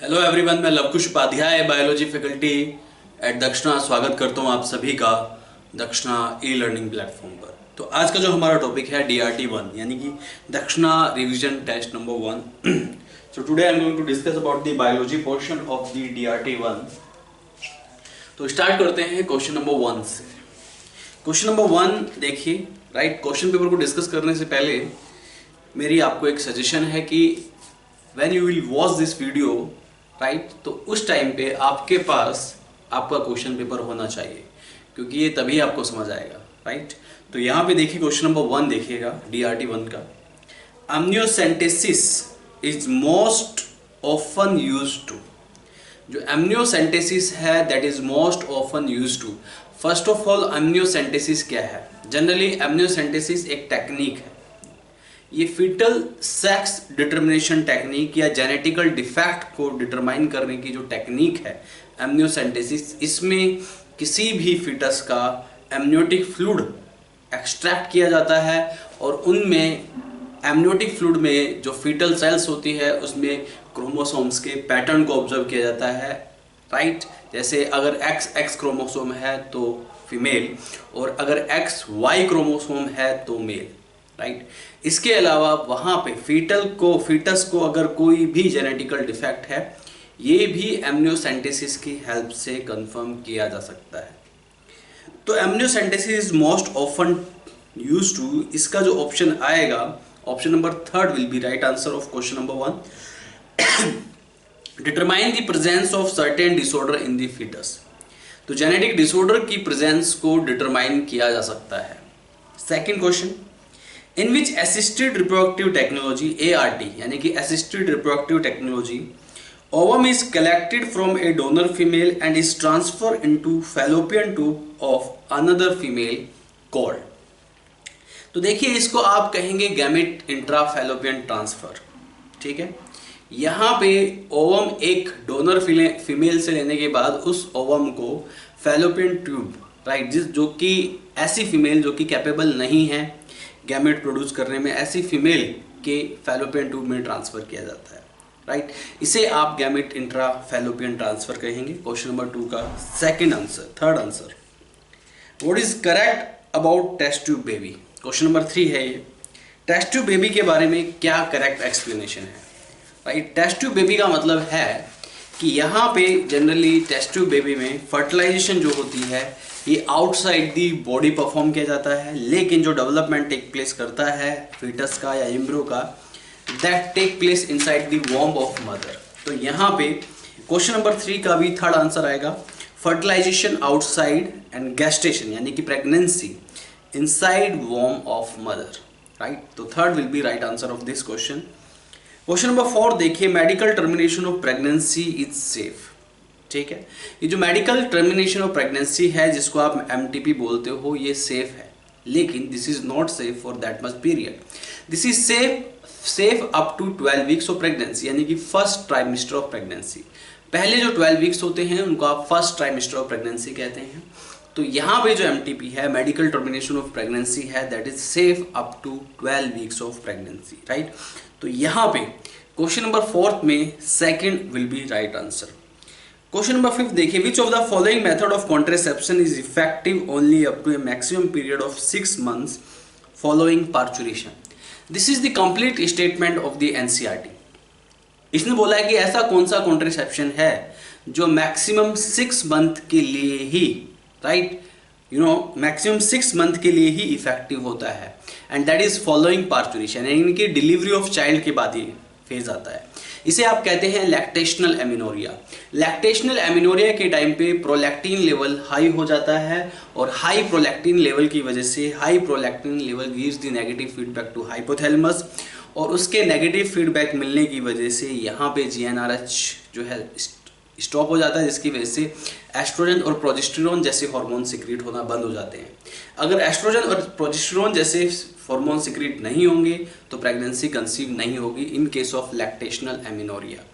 Hello everyone, मैं Lavkush Upadhyay biology faculty at Dakshina स्वागत करता हूं आप सभी का दक्षिणा ई लर्निंग प्लेटफॉर्म पर। तो आज का जो हमारा टॉपिक है DRT 1 यानी कि Dakshina revision test number 1। So today I am going to discuss about the biology portion of the DRT 1। तो स्टार्ट करते हैं क्वेश्चन नंबर 1 से। क्वेश्चन नंबर 1 देखिए, राइट। क्वेश्चन पेपर को डिस्कस करने से पहले मेरी आपको एक सजेशन है कि when you will watch this video, right, तो उस टाइम पे आपके पास आपका क्वेश्चन पेपर होना चाहिए, क्योंकि ये तभी आपको समझ आएगा, राइट। तो यहाँ पे देखिए क्वेश्चन नंबर 1 देखिएगा DRT 1 का। Amniocentesis is most often used to. जो एमनियोसेंटेसिस है that is most often used to. First of all, amniocentesis क्या है? जनरली एमनियोसेंटेसिस एक टेक्निक है। ये फीटल सेक्स डिटर्मिनेशन टेक्निक या जेनेटिकल डिफेक्ट को डिटरमाइन करने की जो टेक्निक है एमनियोसेंटेसिस, इसमें किसी भी फीटस का एमनियोटिक फ्लूइड एक्सट्रैक्ट किया जाता है और उनमें एमनियोटिक फ्लूइड में जो फीटल सेल्स होती है उसमें क्रोमोसोम्स के पैटर्न को ऑब्जर्व किया जाता है, राइट। जैसे अगर XX क्रोमोसोम है तो फीमेल और अगर XY क्रोमोसोम है तो मेल, राइट। इसके अलावा वहाँ पे फीटस को अगर कोई भी जेनेटिकल डिफेक्ट है, ये भी एमनियोसेंटेसिस की हेल्प से कंफर्म किया जा सकता है। तो amniocentesis is most often used to, इसका जो ऑप्शन आएगा, option number 3 will be right answer of question number 1। Determine the presence of certain disorder in the fetus. तो जेनेटिक डिसऑर्डर की प्रेजेंस को डिटरमाइन किया जा सकता है। Second question, in which assisted reproductive technology ART यानी कि assisted reproductive technology ovum is collected from a donor female and is transferred into fallopian tube of another female called। तो देखिए, इसको आप कहेंगे गैमेट इंट्राफैलोपियन ट्रांसफर, ठीक है। यहाँ पे ओवम एक डोनर फीमेल से लेने के बाद उस ओवम को फैलोपियन ट्यूब, राइट, जो कि ऐसी फीमेल जो कि कैपेबल नहीं है गैमेट प्रोड्यूस करने में, ऐसी फीमेल के फैलोपियन ट्यूब में ट्रांसफर किया जाता है, राइट। इसे आप गैमेट इंट्राफैलोपियन ट्रांसफर कहेंगे। क्वेश्चन नंबर 2 का third answer, what is correct about test tube baby. Question number 3 है ये। टेस्ट ट्यूब बेबी के बारे में क्या करेक्ट एक्सप्लेनेशन है, राइट। टेस्ट ट्यूब बेबी का मतलब है कि यहाँ पे जनरली टेस्ट ट्यूब बेबी में फर्टिलाइजेशन जो होती है ये आउटसाइड दी बॉडी परफॉर्म किया जाता है, लेकिन जो डेवलपमेंट टेक प्लेस करता है फीटस का या एम्ब्रियो का, that take place inside the womb of mother. तो यहाँ पे क्वेश्चन नंबर 3 का भी थर्ड आंसर आएगा, फर्टिलाइजेशन आउटसाइड एंड गेस्टेशन यानी कि pregnancy inside womb of mother, right. तो third will be right answer of this question. Question number 4 देखिए, medical termination of pregnancy is safe, ठीक है। ये जो मेडिकल टर्मिनेशन ऑफ प्रेगनेंसी है जिसको आप MTP बोलते हो, ये सेफ है, लेकिन this is not safe for that much period. This is safe up to 12 weeks of pregnancy यानी कि फर्स्ट ट्राइमेस्टर ऑफ प्रेगनेंसी। पहले जो 12 वीक्स होते हैं उनको आप फर्स्ट ट्राइमेस्टर ऑफ प्रेगनेंसी कहते हैं। तो यहाँ पे जो MTP है, मेडिकल टर्मिनेशन ऑफ प्रेगनेंसी है, that is safe up to 12 weeks of pregnancy, right. तो यहाँ पे क्वेश्चन नंबर 4 में second will be right answer. Question number 5 देखिए, which of the following method of contraception is effective only up to a maximum period of 6 months following parturition. This is the complete statement of the NCERT। इसने बोला है कि ऐसा कौन सा contraception है जो मैक्सिमम 6 month के लिए ही, राइट, मैक्सिमम 6 month के लिए ही इफेक्टिव होता है, and that is following parturition यानी कि डिलीवरी ऑफ चाइल्ड के बाद ये फेज आता है। इसे आप कहते हैं लैक्टेशनल एमिनोरिया। लैक्टेशनल एमिनोरिया के टाइम पे प्रोलैक्टिन लेवल हाई हो जाता है और हाई प्रोलैक्टिन लेवल की वजह से high prolactin level gives the negative feedback to hypothalamus, और उसके नेगेटिव फीडबैक मिलने की वजह से यहाँ पे GnRH जो है स्टॉप हो जाता है, जिसकी वजह से एस्ट्रोजन और प्रोजेस्टेरोन जैसे हार्मोन सिक्रीट होना बंद हो जाते हैं। अगर एस्ट्रोजन और प्रोजेस्टेरोन जैसे हार्मोन सिक्रीट नहीं होंगे तो प्रेगनेंसी कंसीव नहीं होगी in case of lactational amenorrhoea.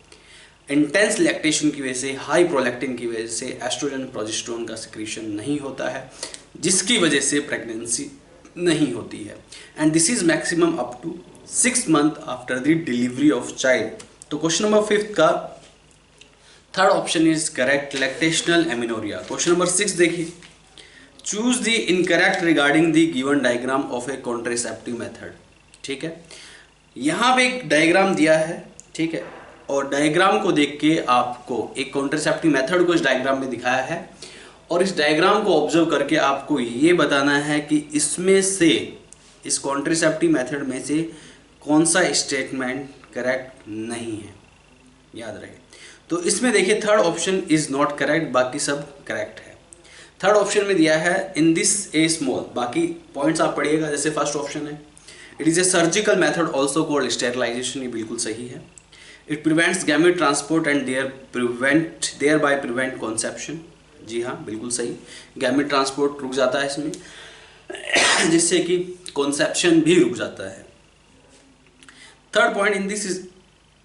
Intense lactation की वजह से, हाई प्रोलैक्टिन की वजह से एस्ट्रोजन प्रोजेस्टेरोन का सिक्रीशन नहीं होता है, जिसकी वजह से प्रेगनेंसी नहीं होती है, and this is maximum up to 6 months after the delivery of child. तो क्वेश्चन नंबर 5 का third option is correct, lactational amenorrhoea. Question number 6 देखिए, choose the incorrect regarding the given diagram of a contraceptive method. ठीक है, यहाँ पे एक diagram दिया है, ठीक है, और डायग्राम को देख के आपको एक कॉन्ट्रेसेप्टिव मेथड को इस डायग्राम में दिखाया है, और इस डायग्राम को ऑब्जर्व करके आपको ये बताना है कि इसमें से, इस कॉन्ट्रेसेप्टिव मेथड में से कौन सा स्टेटमेंट करेक्ट नहीं है, याद रहे। तो इसमें देखिए third option is not correct, बाकी सब करेक्ट है। थर्ड ऑप्शन में दिया है इन दिस ए स्मॉल, बाकी पॉइंट्स आप पढ़िएगा। जैसे फर्स्ट ऑप्शन है it is a surgical method also called sterilisation, ये बिल्कुल सही है। It prevents gamete transport and thereby prevent conception, जी हाँ बिल्कुल सही, गैमेट ट्रांसपोर्ट रुक जाता है इसमें जिससे कि कॉन्सेप्शन भी रुक जाता है। Third point,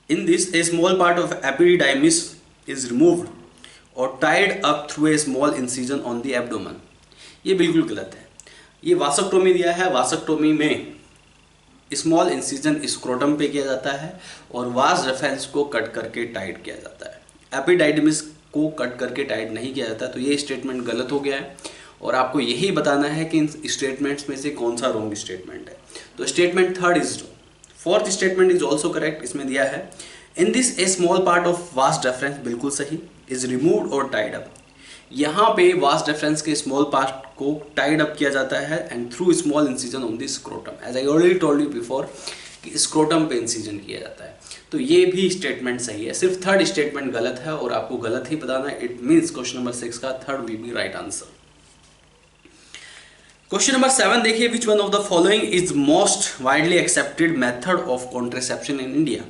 in this a small part of epididymis is removed और tied up through a small incision on the abdomen, ये बिल्कुल गलत है। ये वासक्टोमी दिया है, वासक्टोमी में स्मॉल इंसिजन स्क्रोटम पे किया जाता है और वास रेफरेंस को कट करके टाइट किया जाता है। एपिडाइडिमिस को कट करके टाइट नहीं किया जाता, तो ये स्टेटमेंट गलत हो गया है और आपको यही बताना है कि इन स्टेटमेंट्स में से कौन सा रॉन्ग स्टेटमेंट है। तो statement third is wrong. Fourth statement is also correct, इसमें दिया है in this a small part of vas deferens, बिल्कुल सही, इज रिमूव्ड और टाइड अप। यहाँ पे वास रेफरेंस के स्मॉल पार्ट को टाइड अप किया जाता है and through small incision on the scrotum, as I already told you before कि स्क्रोटम पे इंसिजन किया जाता है। तो ये भी स्टेटमेंट सही है, सिर्फ थर्ड स्टेटमेंट गलत है और आपको गलत ही बताना है। इट मीन्स क्वेश्चन नंबर 6 का third will be right answer. Question number 7 देखिए, which one of the following is most widely accepted method of contraception in India.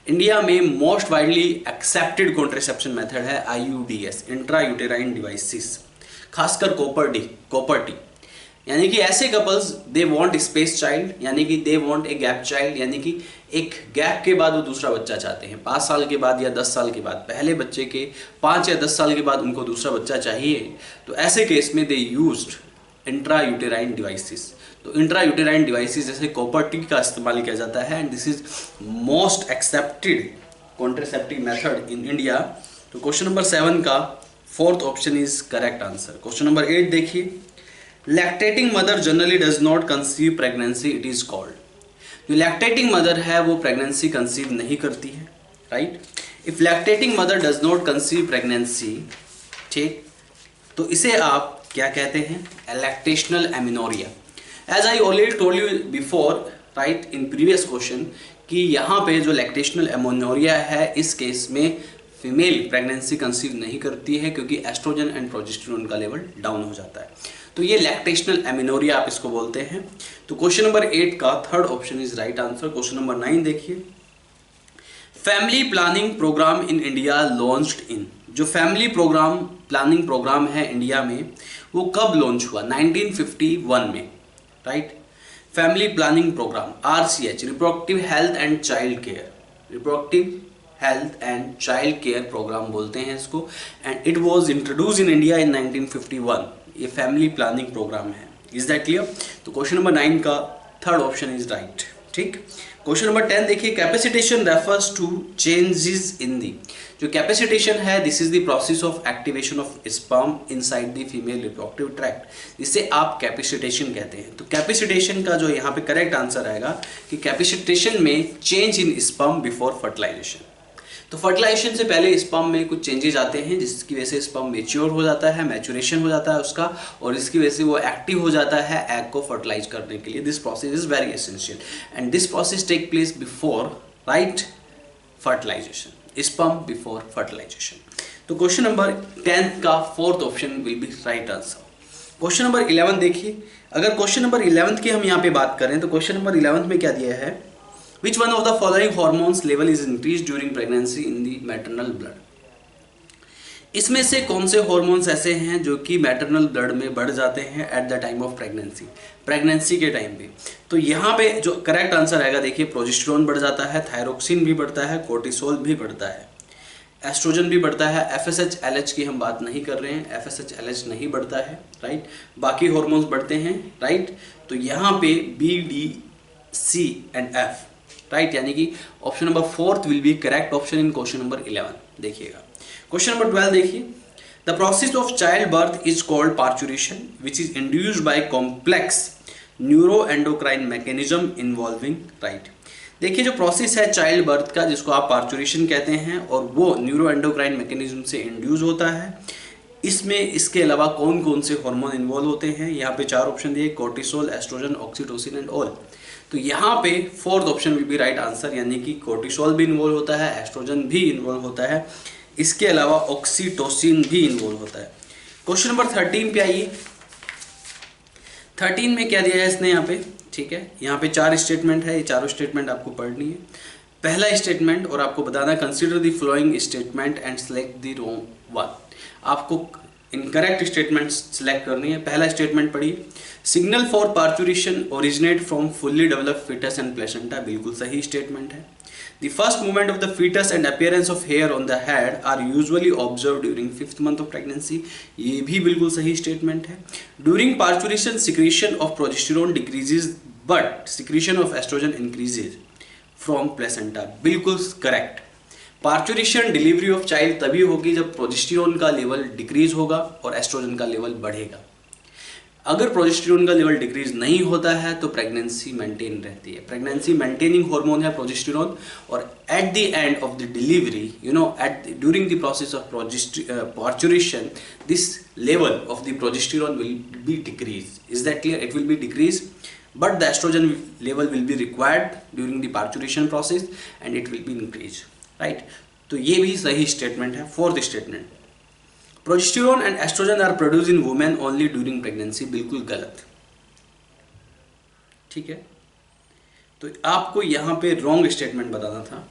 India में most widely accepted contraception method है IUDs, intra uterine devices, खासकर copper T, यानी कि ऐसे couples they want space child, यानी कि they want a gap child, यानी कि एक गैप के बाद वो दूसरा बच्चा चाहते हैं, 5 साल के बाद या 10 साल के बाद, पहले बच्चे के 5 या 10 साल के बाद उनको दूसरा बच्चा चाहिए। तो ऐसे केस में they used intra uterine devices. तो इंट्रा यूटेराइन डिवाइसेस जैसे कॉपर टी का इस्तेमाल किया जाता है and this is most accepted contraceptive method in India. तो क्वेश्चन नंबर 7 का fourth option is correct answer. Question number 8 देखिए, lactating mother generally does not conceive pregnancy, it is called. जो लैक्टेटिंग मदर है वो प्रेगनेंसी कंसीव नहीं करती है, right. If lactating mother does not conceive pregnancy, ठीक, तो इसे आप क्या कहते हैं, lactational amenorrhoea. As I already told you before, right, in previous question, कि यहाँ पे जो लैक्टेशनल एमिनोरिया है इस केस में फीमेल प्रेगनेंसी कंसीव नहीं करती है क्योंकि एस्ट्रोजन एंड प्रोजेस्टेरोन का लेवल डाउन हो जाता है। तो ये लैक्टेशनल एमिनोरिया आप इसको बोलते हैं। तो क्वेश्चन नंबर 8 का third option is right answer. Question number 9 देखिए, family planning programme in India launched in. जो फैमिली प्लानिंग प्रोग्राम है इंडिया में वो कब लॉन्च हुआ, 1951 में, right. Family planning programme RCH, reproductive health and child care, reproductive health and child care programme बोलते हैं इसको, and it was introduce in India in 1951। ये फैमिली प्लानिंग प्रोग्राम है। Is that clear? तो क्वेश्चन नंबर 9 का third option is right, ठीक। Question number 10 देखिए, capacitation refers to changes in the. जो कैपेसिटेशन है this is the process of activation of sperm inside the female reproductive tract, जिसे आप capacitation कहते हैं। तो कैपेसिटेशन का जो यहाँ पे करेक्ट आंसर आएगा कि कैपेसिटेशन में change in sperm before fertilisation. तो फर्टिलाइजेशन से पहले स्पर्म में कुछ चेंजेस आते हैं जिसकी वजह से स्पर्म मैच्योर हो जाता है, मैचुरेशन हो जाता है उसका, और इसकी वजह से वो एक्टिव हो जाता है एग को फर्टिलाइज करने के लिए। This process is very essential and this process take place before, right, fertilisation, sperm before fertilisation. तो क्वेश्चन नंबर 10 का fourth option will be right answer. Question number 11 देखिए, अगर क्वेश्चन नंबर 11 की हम यहाँ पे बात करें तो क्वेश्चन नंबर 11 में क्या दिया है, Which one of the following hormones level is increased during pregnancy in the maternal blood? इसमें से कौन से हॉर्मोन्स ऐसे हैं जो कि मैटरनल ब्लड में बढ़ जाते हैं at the time of pregnancy, pregnancy के टाइम पे। तो यहाँ पे जो करेक्ट आंसर आएगा देखिए, प्रोजेस्टेरोन बढ़ जाता है, थायरोक्सिन भी बढ़ता है, कोर्टिसोल भी बढ़ता है, एस्ट्रोजन भी बढ़ता है। FSH LH की हम बात नहीं कर रहे हैं, FSH LH नहीं बढ़ता है, राइट। बाकी हॉर्मोन्स बढ़ते हैं, राइट। तो यहाँ पे B, D, C and F right, यानी कि option number 4 will be correct option in question number 11। देखिएगा क्वेश्चन नंबर 12 देखिए, the process of child birth is called parturition which is induced by complex neuro endocrine mechanism involving, right. देखिए जो process है child birth का जिसको आप parturition कहते हैं और वो न्यूरो एंडोक्राइन मैकेनिज्म से इंड्यूस होता है, इसमें इसके अलावा कौन कौन से हार्मोन इन्वॉल्व होते हैं, यहाँ पे 4 ऑप्शन दिए, cortisol, estrogen, oxytocin and all. तो यहाँ पे 4th option will be right answer, यानी कि कोर्टिसोल भी इन्वॉल्व होता है, एस्ट्रोजन भी इन्वॉल्व होता है, इसके अलावा ऑक्सीटोसिन भी इन्वॉल्व होता है। क्वेश्चन नंबर 13 पे आइए। 13 में क्या दिया है इसने यहाँ पे, ठीक है, यहाँ पे 4 स्टेटमेंट है, ये चारों स्टेटमेंट आपको पढ़नी है। पहला स्टेटमेंट और आपको बताना, consider the following statement and select the wrong one. आपको इनकरेक्ट स्टेटमेंट सेलेक्ट करनी है। पहला स्टेटमेंट पढ़िए, signal for parturition originate from fully developed foetus and placenta, बिल्कुल सही स्टेटमेंट है। The first movement of the foetus and appearance of hair on the head are usually observe during 5th month of pregnancy, ये भी बिल्कुल सही statement है। During parturition secretion of progesterone decreases but secretion of estrogen increases from placenta, बिल्कुल correct. Parturition delivery of child तभी होगी जब progesterone का लेवल डिक्रीज होगा और एस्ट्रोजन का लेवल बढ़ेगा। अगर प्रोजेस्टेरोन का लेवल डिक्रीज नहीं होता है तो प्रेगनेंसी मेंटेन रहती है। प्रेगनेंसी मेंटेनिंग हार्मोन है प्रोजेस्टेरोन, और eight the end of the delivery, you know, during the process of parturition this level of the progesterone will be decrease. Is that clear? It will be decrease, but the estrogen level will be required during the parturition process and it will be increased, right? तो ये भी सही statement है। 4th statement, progesterone and estrogen are produce in women only during pregnancy, बिल्कुल गलत, ठीक है। तो आपको यहाँ पे रॉन्ग स्टेटमेंट बताना था।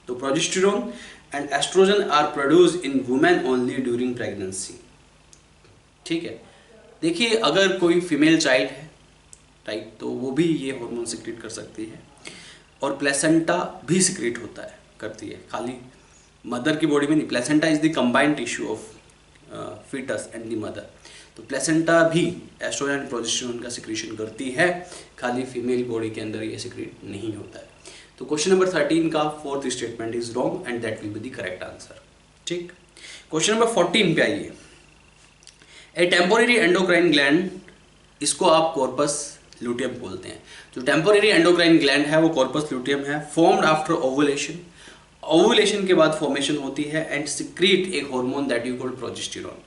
तो progesterone and estrogen are produce in women only during pregnancy, ठीक है। देखिए अगर कोई फीमेल चाइल्ड है, राइट, तो वो भी ये हार्मोन सिक्रेट कर सकती है, और प्लेसेंटा भी सिक्रेट होता है, करती है, खाली मदर की बॉडी में नहीं। Placenta is the combined tissue of foetus and the mother, तो प्लेसेंटा भी एस्ट्रोजन एंड प्रोजेस्टेरोन का सिक्रीशन करती है, खाली फीमेल बॉडी के अंदर ये सिक्रेट नहीं होता है। तो क्वेश्चन नंबर 13 का 4th statement is wrong and that will be the correct answer, ठीक। क्वेश्चन नंबर 14 पे आइए। ए टेम्पोररी एंडोक्राइन ग्लैंड, इसको आप कॉर्पस ल्यूटियम बोलते हैं। जो टेम्पोररी एंडोक्राइन ग्लैंड है वो कॉर्पस ल्यूटियम है, फॉर्म्ड आफ्टर ओवुलेशन, ओवुलेशन के बाद फॉर्मेशन होती है, एंड सिक्रीट एक hormone that you called progesterone.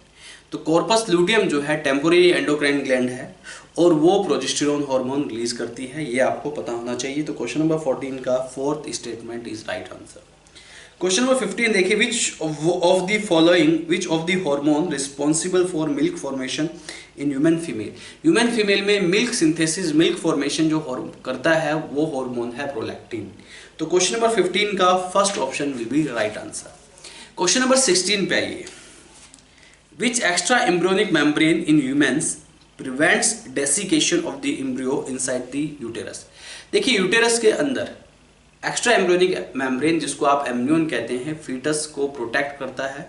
तो कॉर्पस ल्यूटियम जो है टेम्पोररी एंडोक्राइन ग्लैंड है और वो प्रोजेस्टेरोन हार्मोन रिलीज करती है, ये आपको पता होना चाहिए। तो क्वेश्चन नंबर 14 का 4th statement is right answer. Question number 15 देखिए, which of the hormone responsible for milk formation in human female. Human female में मिल्क सिंथेसिस, मिल्क फॉर्मेशन जो करता है वो हार्मोन है प्रोलैक्टिन। तो क्वेश्चन नंबर 15 का first option will be right answer. Question number 16 पे आइए। Which extra embryonic membrane in humans prevents desiccation of the embryo inside the uterus. देखिए यूटेरस के अंदर एक्स्ट्रा एम्ब्रियोनिक मेम्ब्रेन, जिसको आप एम्नियन कहते हैं, फीटस को प्रोटेक्ट करता है,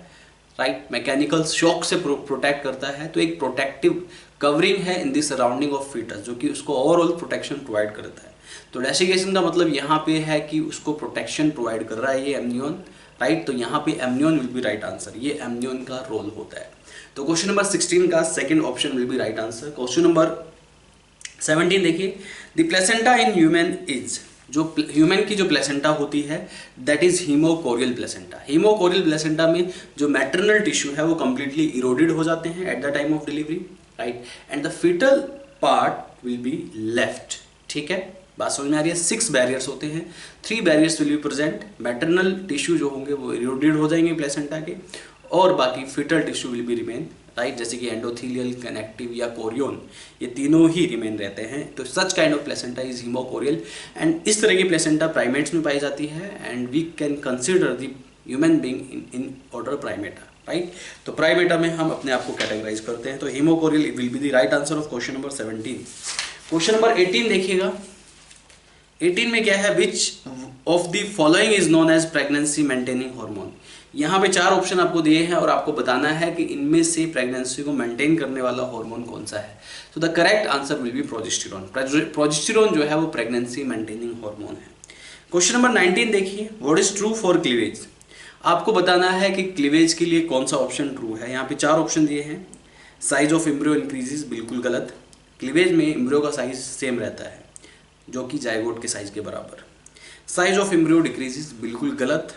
राइट, मैकेनिकल शॉक से प्रोटेक्ट करता है। तो एक प्रोटेक्टिव कवरिंग है in the surrounding of foetus, जो कि उसको ओवरऑल प्रोटेक्शन प्रोवाइड करता है। तो डेसिकेशन का मतलब यहाँ पे है कि उसको प्रोटेक्शन प्रोवाइड कर रहा है ये एम्नियन, राइट। तो यहाँ पे एम्नियन विल बी राइट आंसर, ये एम्नियन का रोल होता है। तो क्वेश्चन नंबर 16 का second option will be right answer. Question number 17 देखिए, the placenta in human is, जो ह्यूमन की जो प्लेसेंटा होती है that is haemochorial placenta. Haemochorial placenta में जो मैटरनल टिश्यू है वो कंप्लीटली इरोडेड हो जाते हैं at the time of delivery, right, and the foetal part will be left, ठीक है। बात समझ में आ रही है? 6 बैरियर्स होते हैं, 3 barriers will be present. Maternal tissue जो होंगे वो इरोडेड हो जाएंगे प्लेसेंटा के, और बाकी foetal tissue will be remain, right, जैसे कि एंडोथीलियल, कनेक्टिव या कोरियन, ये तीनों ही रिमेन रहते हैं। तो such kind of placenta is haemochorial, and इस तरह की प्लेसेंटा प्राइमेट्स में पाई जाती है, and we can consider the human being in order primata, right. तो प्राइमेटा में हम अपने आप को कैटेगराइज करते हैं। तो haemochorial will be the right answer of question number 17। Question number 18 देखिएगा। 18 में क्या है, which of the following is known as pregnancy maintaining hormone. यहाँ पे 4 ऑप्शन आपको दिए हैं और आपको बताना है कि इनमें से प्रेगनेंसी को मेंटेन करने वाला हार्मोन कौन सा है। तो the correct answer will B progesterone. Progesterone जो है वो प्रेगनेंसी मेंटेनिंग हार्मोन है। क्वेश्चन नंबर 19 देखिए, what is true for cleavage. आपको बताना है कि क्लीवेज के लिए कौन सा ऑप्शन ट्रू है। यहाँ पे 4 ऑप्शन दिए हैं। साइज ऑफ एम्ब्रियो इंक्रीजेस, बिल्कुल गलत। क्लीवेज में एम्ब्रियो का साइज सेम रहता है जो कि जाइगोट के साइज के बराबर। साइज ऑफ एम्ब्रियो डिक्रीजेस, बिल्कुल गलत।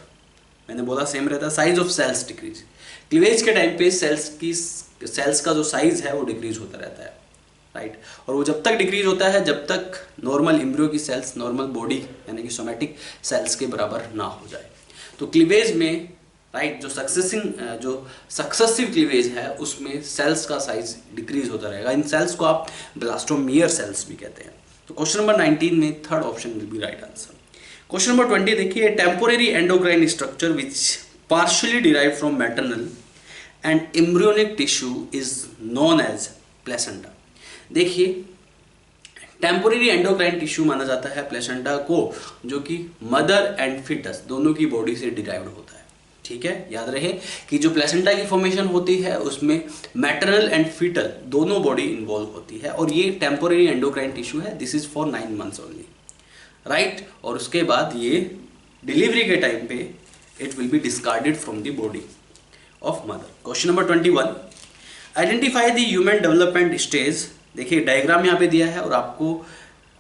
मैंने बोला सेम रहता है। Size of cells decrease, cleavage के टाइम पे सेल्स का जो साइज है वो डिक्रीज होता रहता है, राइट। और वो जब तक डिक्रीज होता है जब तक नॉर्मल एम्ब्रियो की सेल्स नॉर्मल बॉडी यानी कि सोमैटिक सेल्स के बराबर ना हो जाए। तो क्लीवेज में, राइट, जो सक्सेसिव क्लीवेज है उसमें सेल्स का साइज डिक्रीज होता रहेगा। इन सेल्स को आप ब्लास्टोमियर सेल्स भी कहते हैं। तो क्वेश्चन नंबर 19 में third option will be right answer. Question number 20 देखिए, temporary endocrine structure which partially derive from maternal and embryonic tissue is known as placenta. देखिए, टेम्पोरेरी एंडोक्राइन टिश्यू माना जाता है प्लेसेंटा को, जो कि मदर एंड फिटस दोनों की बॉडी से डिराइव्ड होता है। ठीक है, याद रहे कि जो प्लेसेंटा की फॉर्मेशन होती है उसमें मैटरनल एंड फिटल दोनों बॉडी इन्वॉल्व होती है, और ये टेम्पोरेरी एंडोक्राइन टिश्यू है। This is for 9 months only, right. और उसके बाद ये डिलीवरी के टाइम पे it will be discarded from the body of mother. Question number 21, identify the human development stage. देखिए, डायग्राम यहाँ पे दिया है और आपको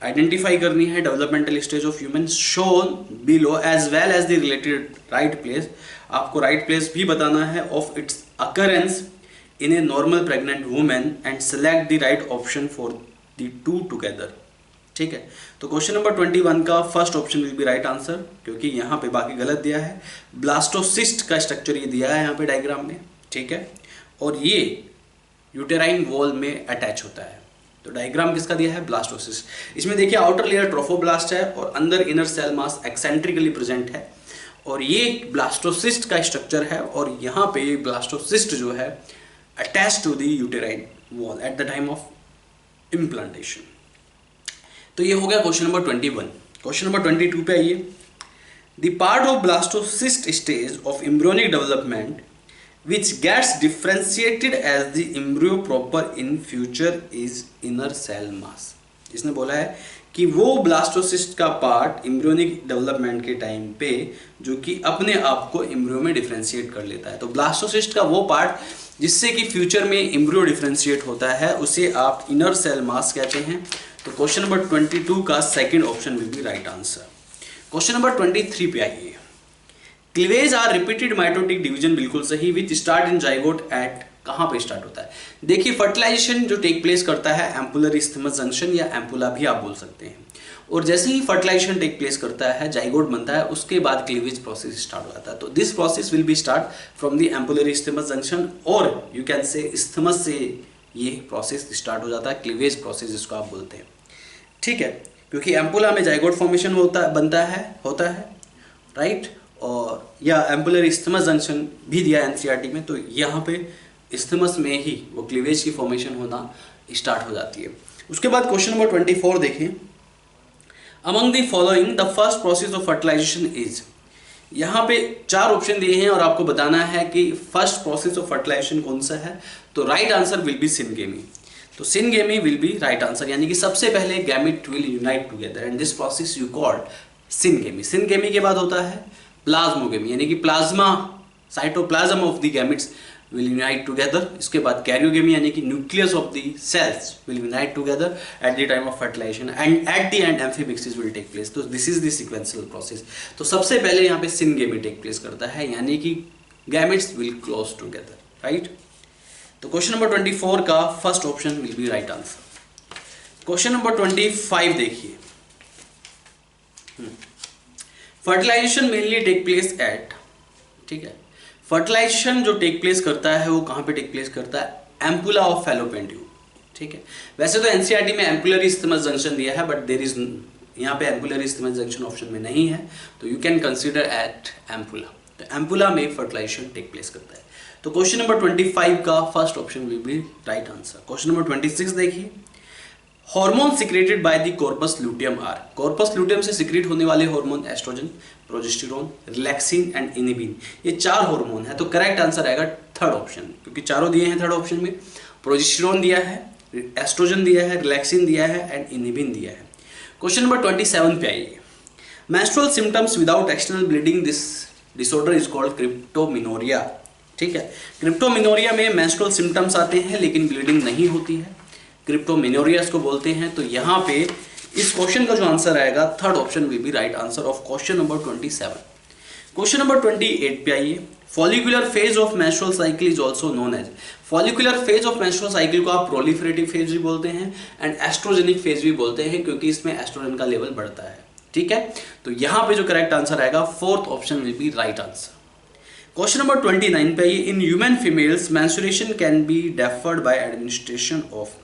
आइडेंटिफाई करनी है developmental stage of human shown below as well as the related right place. आपको राइट प्लेस भी बताना है of its occurrence in a normal pregnant women and select the right option for the two together. ठीक है, तो question number 21 का first option will be right answer, क्योंकि यहाँ पे बाकी गलत दिया है। ब्लास्टोसिस्ट का स्ट्रक्चर ये दिया है यहाँ पे डायग्राम में, ठीक है, और ये यूटेराइन वॉल में अटैच होता है। तो डायग्राम किसका दिया है? ब्लास्टोसिस्ट। इसमें देखिए, आउटर लेयर ट्रोफोब्लास्ट है और अंदर इनर सेल मास एक्सेंट्रिकली प्रेजेंट है, और ये ब्लास्टोसिस्ट का स्ट्रक्चर है, और यहाँ पे ब्लास्टोसिस्ट जो है attach to the uterine wall at the time of implantation. तो ये हो गया क्वेश्चन नंबर 21। क्वेश्चन नंबर 22 पे आइए। The part of blastocyst stage of embryonic development which gets differentiated as the embryo proper in future is inner cell mass। इसने बोला है कि वो ब्लास्टोसिस्ट का पार्ट एम्ब्रियोनिक डेवलपमेंट के टाइम पे जो कि अपने आप को एम्ब्रियो में डिफरेंशिएट कर लेता है। तो ब्लास्टोसिस्ट का वो पार्ट जिससे कि फ्यूचर में एम्ब्रियो डिफरेंशिएट होता है उसे आप इनर सेल मास कहते हैं। तो क्वेश्चन नंबर 22 का second option will be right answer. Question number 23 पे आइए। Cleavage are repeated mitotic division, बिल्कुल सही, which start in zygote at, कहाँ पे स्टार्ट होता है? देखिए, फर्टिलाइजेशन जो टेक प्लेस करता है एम्पुलर इस्थमस जंक्शन या एम्पुला भी आप बोल सकते हैं, और जैसे ही फर्टिलाइजेशन टेक प्लेस करता है जाइगोट बनता है उसके बाद क्लीवेज प्रोसेस स्टार्ट हो जाता है। तो this process will be start from the ampullar isthmus junction, और यू कैन से इस्थमस से ये प्रोसेस स्टार्ट हो जाता है, क्लीवेज प्रोसेस जिसको आप बोलते हैं। ठीक है, क्योंकि एम्पुला में जाइगोट फॉर्मेशन होता है, राइट, और या एम्पुलर इस्थमस जंक्शन भी दिया है एनसीईआरटी में, तो यहाँ पे इस्थमस में ही वो क्लीवेज की फॉर्मेशन होना स्टार्ट हो जाती है। उसके बाद क्वेश्चन नंबर 24 देखें। Among the following the first process of fertilisation is. यहाँ पे 4 ऑप्शन दिए हैं और आपको बताना है कि फर्स्ट प्रोसेस ऑफ फर्टिलाइजेशन कौन सा है। तो right answer will be syngamy. तो syngamy will be right answer, यानी कि सबसे पहले gamete will unite together and this process you called syngamy. Syngamy के बाद होता है प्लाज्मोगेमी, यानी कि plasma cytoplasm of the gametes will unite together. इसके बाद कैरियोगेमी, यानी कि nucleus of the cells will unite together at the time of fertilization, and at the end amphimixis will take place. तो this is the sequential process. तो सबसे पहले यहाँ पे सिनगेमी टेक प्लेस करता है, यानी कि gametes will close together, right. तो क्वेश्चन नंबर 24 का first option will be right answer. Question number 25 देखिए। Fertilisation mainly take place at, ठीक है, फर्टिलाइजेशन जो टेक प्लेस करता है वो कहाँ पे टेक प्लेस करता है? एम्पुला ऑफ फैलोपियन ट्यूब, ठीक है। वैसे तो एनसीईआरटी में एम्पुलर इस्थमस जंक्शन दिया है, बट देयर इज यहाँ पे एम्पुलर इस्थमस जंक्शन ऑप्शन में नहीं है, तो you can consider at ampulla. तो एम्पुला में फर्टिलाइजेशन टेक प्लेस करता है। तो क्वेश्चन नंबर 25 का first option will be right answer. Question number 26 देखिए। Hormone secreted by the corpus luteum are. Corpus luteum से सिक्रेट होने वाले hormone estrogen, progesterone, relaxin and inhibin, ये 4 हार्मोन है। तो करेक्ट आंसर आएगा थर्ड ऑप्शन, क्योंकि चारों दिए हैं थर्ड ऑप्शन में। प्रोजेस्टेरोन दिया है, एस्ट्रोजन दिया है, रिलैक्सिन दिया है एंड इनिबिन दिया है। क्वेश्चन नंबर 27 पे आइए। menstrual symptoms without external bleeding, this disorder is called cryptomenorrhea। ठीक है, क्रिप्टोमिनोरिया में menstrual symptoms आते हैं लेकिन ब्लीडिंग नहीं होती है, क्रिप्टोमिनोरिया इसको बोलते हैं। तो यहाँ पे इस क्वेश्चन का जो आंसर आएगा third option will be right answer of question number 27। Question number 28 पे आइए। Follicular phase of menstrual cycle is also known as, follicular phase of menstrual cycle को आप प्रोलिफरेटिव फेज भी बोलते हैं एंड एस्ट्रोजेनिक फेज भी बोलते हैं, क्योंकि इसमें एस्ट्रोजन का लेवल बढ़ता है। ठीक है, तो यहां पे जो करेक्ट आंसर आएगा fourth option will be right answer. Question number 29 पे आइए। In human females menstruation can be deferred by administration of,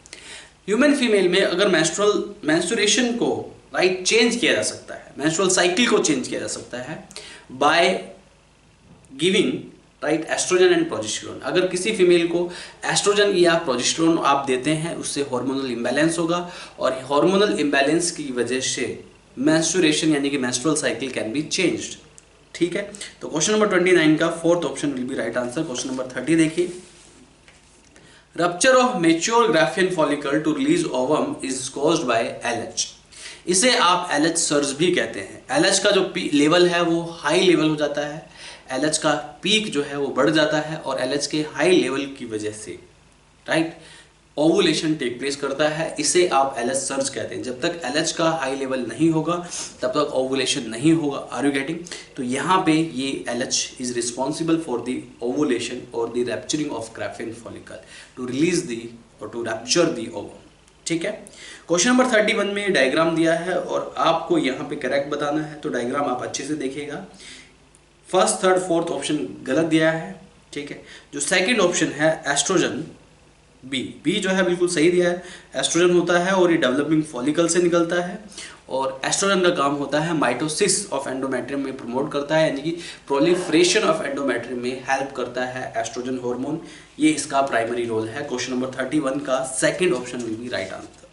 human female में अगर मेंस्ट्रुएशन को राइट चेंज किया जा सकता है, मेंस्ट्रुअल साइकिल को चेंज किया जा सकता है by giving right estrogen and progesterone. अगर किसी फीमेल को एस्ट्रोजन या प्रोजेस्टेरोन आप देते हैं उससे हार्मोनल इंबैलेंस होगा और हार्मोनल इंबैलेंस की वजह से मेंस्ट्रुएशन यानी कि menstrual cycle can be changed. ठीक है, तो क्वेश्चन नंबर 29 का fourth option will be right answer. Question number 30 देखिए। Rupture of mature Graafian follicle to release ovum is caused by LH, इसे आप एलएच सर्ज भी कहते हैं। एलएच का जो लेवल है वो हाई लेवल हो जाता है, एलएच का पीक जो है वो बढ़ जाता है और एलएच के हाई लेवल की वजह से राइट ओवुलेशन टेक प्लेस करता है, इसे आप एलएच सर्ज कहते हैं। जब तक एलएच का हाई लेवल नहीं होगा तब तक ओवुलेशन नहीं होगा। Are you getting? तो यहाँ पे ये LH is responsible for the ovulation और the rupturing of graafian follicle to release the और टू रैप्चर द ओवम। ठीक है, क्वेश्चन नंबर 31 में डायग्राम दिया है और आपको यहाँ पे करेक्ट बताना है, तो डायग्राम आप अच्छे से देखिएगा। फर्स्ट थर्ड फोर्थ ऑप्शन गलत दिया है। ठीक है, जो सेकंड ऑप्शन है एस्ट्रोजन बी जो है बिल्कुल सही दिया है। एस्ट्रोजन होता है और ये डेवलपिंग फॉलिकल से निकलता है और एस्ट्रोजन का काम होता है माइटोसिस ऑफ एंडोमेट्रियम में प्रमोट करता है, यानी कि प्रोलिफरेशन ऑफ एंडोमेट्रियम में हेल्प करता है एस्ट्रोजन हार्मोन, ये इसका प्राइमरी रोल है। क्वेश्चन नंबर 31 का second option will be right answer.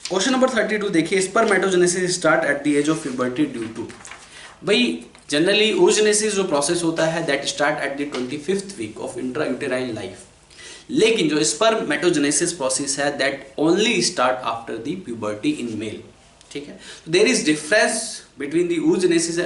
Question number 32 देखिए। Spermatogenesis start at the age of puberty due to, भाई जनरली oogenesis जो प्रोसेस होता है that start at the 25th week of intrauterine life, लेकिन जो spermatogenesis process है that only start after the puberty in male. ठीक है, तो there is difference between the oogenesis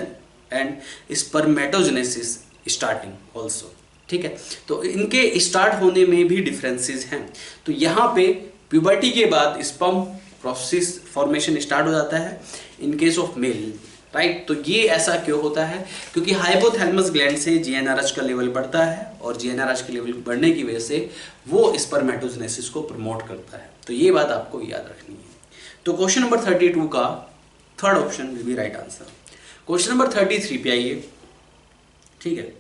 and spermatogenesis starting also. ठीक है, तो इनके स्टार्ट होने में भी डिफरेंसेस हैं। तो यहाँ पे प्यूबर्टी के बाद स्पर्म प्रोसेस फॉर्मेशन स्टार्ट हो जाता है in case of male right. तो ये ऐसा क्यों होता है? क्योंकि हाइपोथैलेमस ग्लैंड से जीएनआरएच का लेवल बढ़ता है और जीएनआरएच के लेवल बढ़ने की वजह से वो स्पर्मेटोजेनेसिस को प्रमोट करता है। तो ये बात आपको याद रखनी है। तो क्वेश्चन नंबर 32 का third option will be right answer. Question number 33 पे आइए। ठीक है,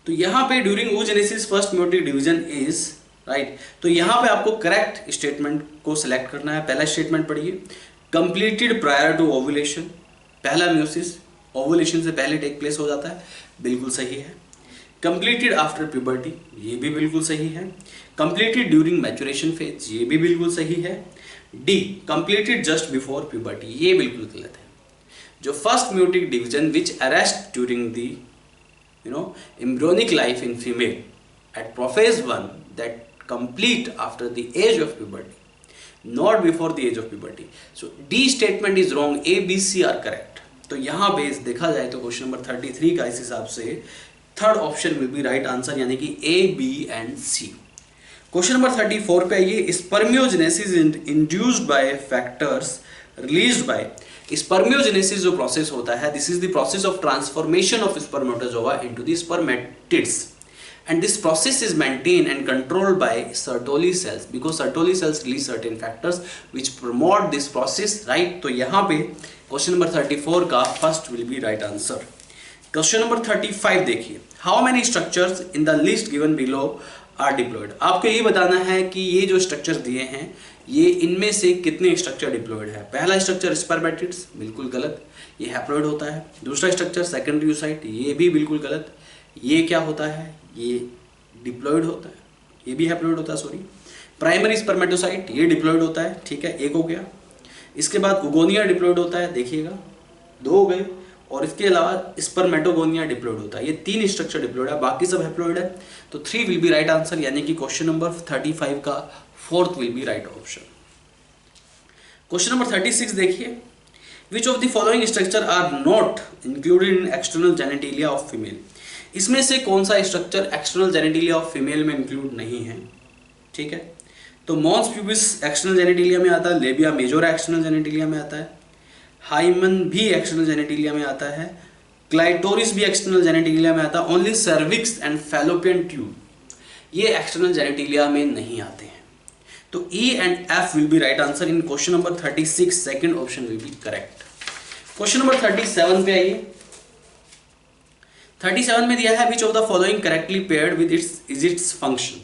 तो यहाँ पे during oogenesis first meiotic division is right, तो यहाँ पे आपको करेक्ट स्टेटमेंट को सिलेक्ट करना है। पहला स्टेटमेंट पढ़िए, कंप्लीटेड प्रायर टू ओवुलेशन, पहला म्यूसिस ओवुलेशन से पहले टेक प्लेस हो जाता है, बिल्कुल सही है। कंप्लीटेड आफ्टर प्यूबर्टी, ये भी बिल्कुल सही है। कंप्लीटेड ड्यूरिंग मैचुरेशन फेज, ये भी बिल्कुल सही है। D completed just before puberty, ये बिल्कुल गलत है। जो first meiotic division which arrest during the embryonic life in female at prophase 1 that complete after the age of puberty, not before the age of puberty. So D statement is wrong, A, B, C are correct. तो यहाँ पे देखा जाए तो question number 33 का इस हिसाब से third option will be right answer, यानी कि A, B and C। Question number 34 पे आइए। Spermiogenesis induced by factors released by, spermiogenesis जो प्रोसेस होता है this is the process of transformation of spermatozoa into the spermatids and this process is maintained and controlled by Sertoli cells because Sertoli cells release certain factors which promote this process right। तो यहाँ पे question number 34 का first will be right answer. Question number 35 देखिए। How many structures in the list given below are diploid, आपको ये बताना है कि ये जो स्ट्रक्चर्स दिए हैं ये इनमें से कितने स्ट्रक्चर डिप्लॉयड है। पहला स्ट्रक्चर स्पर्मेटिड्स, बिल्कुल गलत, ये हैप्लॉयड होता है। दूसरा स्ट्रक्चर सेकेंडरी oocyte, ये भी बिल्कुल गलत। ये क्या होता है? ये डिप्लॉयड होता है, ये भी हैप्लॉयड होता है सॉरी। प्राइमरी स्पर्मेटोसाइट, ये डिप्लॉयड होता है, ठीक है, एक हो गया। इसके बाद उगोनिया डिप्लॉयड होता है, देखिएगा दो हो गए, और इसके अलावा स्पर्मेटोगोनिया डिप्लॉयड होता है। ये तीन स्ट्रक्चर डिप्लॉयड है, बाकी सब हैप्लॉयड है। तो 3 विल बी राइट आंसर, यानी कि क्वेश्चन नंबर 35 का fourth will be right option. Question number 36 देखिए। Which of the following structure are not included in external genitalia of female, इसमें से कौन सा structure external genitalia of female में include नहीं है, ठीक है। तो मॉन्स प्यूबिस एक्सटर्नल जेनेटिलिया में आता है, लेबिया मेजोरा एक्सटर्नल जेनेटिलिया में आता है, हाइमन भी एक्सटर्नल जेनेटिलिया में आता है, क्लाइटोरिस भी एक्सटर्नल जेनेटिलिया में आता है, only cervix and fallopian tube ये एक्सटर्नल जेनेटिलिया में नहीं आते हैं। तो E and F will be right answer in question number 36, second option will be correct. Question number 37 पे आइए। 37 में दिया है which of the following correctly paired with its function,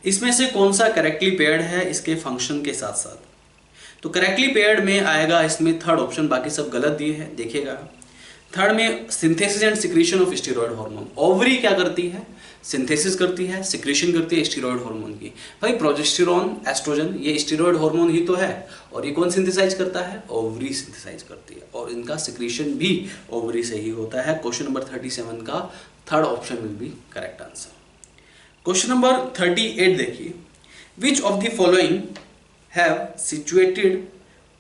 इसमें से कौन सा करेक्टली पेयर्ड है इसके फंक्शन के साथ साथ। तो करेक्टली पेयर्ड में आएगा इसमें थर्ड ऑप्शन, बाकी सब गलत दिए हैं, देखिएगा। थर्ड में synthesis and secretion of steroid hormone, ovary क्या करती है, सिंथेसिस करती है, सिक्रीशन करती है स्टेरॉयड हार्मोन की। भाई प्रोजेस्टेरॉन, एस्ट्रोजन ये स्टेरॉयड हार्मोन ही तो है, और ये कौन सिंथेसाइज करता है, ओवरी सिंथेसाइज करती है, और इनका सिक्रीशन भी ओवरी से ही होता है। क्वेश्चन नंबर 37 का third option will be correct answer. Question number 38 देखिए, which of the following have situated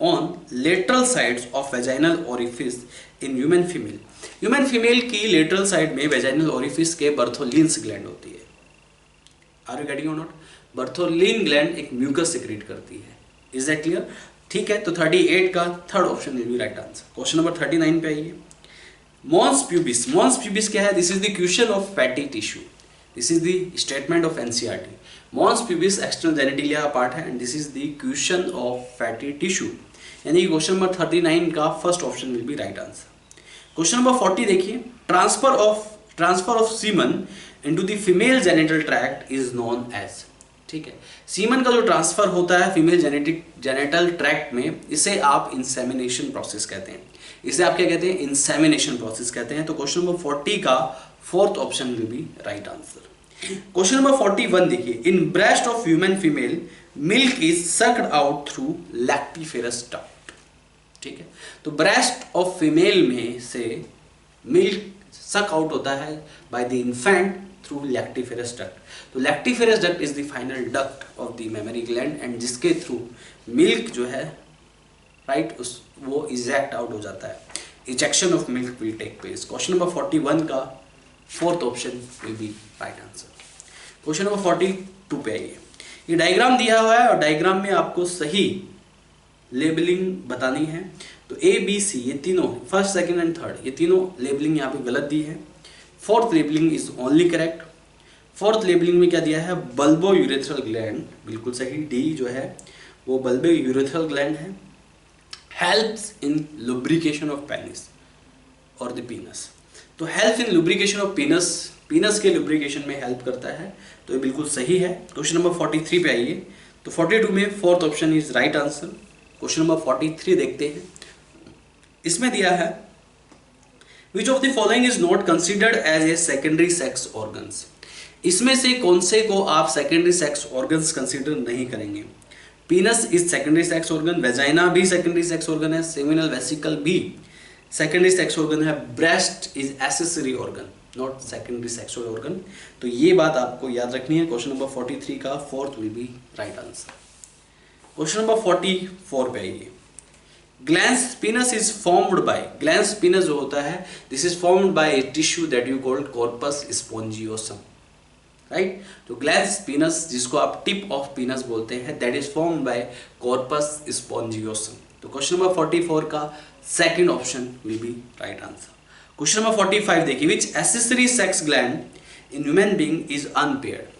on lateral sides of vaginal orifice in human female, human female की लेटरल साइड में vaginal orifice के बर्थोलिन्स gland होती है। Are you getting और not? Bartholin gland एक mucus secrete करती है, इज दैट क्लियर? ठीक है, तो 38 का third option will be right answer. Question number 39 पे आइए। मॉन्स प्यूबिस, मॉन्स प्यूबिस क्या है, this is the question of fatty tissue, this is the statement of NCERT. Mons pubis external genitalia का part है and this is the question of fatty tissue, यानी question number 39 का first option will be right answer. Question number 40 देखिए, transfer of semen into the female genital tract is known as, ठीक है। Semen का जो transfer होता है female genital tract में, इसे आप इंसेमिनेशन प्रोसेस कहते हैं, इसे आप क्या कहते हैं, इंसेमिनेशन प्रोसेस कहते हैं। तो क्वेश्चन नंबर 40 का fourth option will be right answer. Question number 41 देखिए, in breast of human female milk is sucked out through lactiferous duct, ठीक है। तो ब्रेस्ट ऑफ फीमेल में से मिल्क सक आउट होता है by the infant through lactiferous duct. तो lactiferous duct is the final duct of the mammary gland and जिसके थ्रू मिल्क जो है राइट वो इजेक्ट आउट हो जाता है, ejection of milk will take place. Question number 41 का fourth option will be right answer. Question number 42 पे आइए। ये डायग्राम दिया हुआ है और डायग्राम में आपको सही लेबलिंग बतानी है। तो ए बी सी ये तीनों, फर्स्ट सेकंड एंड थर्ड, ये तीनों लेबलिंग यहाँ पे गलत दी है। Fourth labelling is only correct. Fourth labelling में क्या दिया है, बल्बो यूरेथ्रल ग्लैंड, बिल्कुल सही, डी जो है वो बल्बो यूरेथ्रल ग्लैंड है। Helps in lubrication of penis और द पीनस, तो हेल्प इन लुब्रिकेशन ऑफ पीनस, पीनस के लुब्रिकेशन में हेल्प करता है, तो ये बिल्कुल सही है। क्वेश्चन नंबर 43 पे आइए। तो 42 में fourth option is right answer. Question number 43 देखते हैं, इसमें दिया है which of the following is not considered as a secondary sex organs, इसमें से कौन से को आप सेकेंडरी सेक्स ऑर्गन्स कंसिडर नहीं करेंगे। पीनस is secondary sex organ, vagina भी सेकेंडरी सेक्स ऑर्गन है, सेमिनल वेसिकल भी सेकेंडरी सेक्स ऑर्गन है, breast is accessory organ not secondary sexual organ. तो ये बात आपको याद रखनी है। क्वेश्चन नंबर 43 का fourth will be right answer. Question number 44 पे आइए। Glans penis is formed by, glans penis जो होता है this is formed by a tissue that you called corpus spongiosum, right. तो ग्लैंस पीनस जिसको आप टिप ऑफ पीनस बोलते हैं that is formed by corpus spongiosum. तो क्वेश्चन नंबर 44 का second option will be right answer. Question number 45 देखिए, which accessory sex gland in human being is unpaired.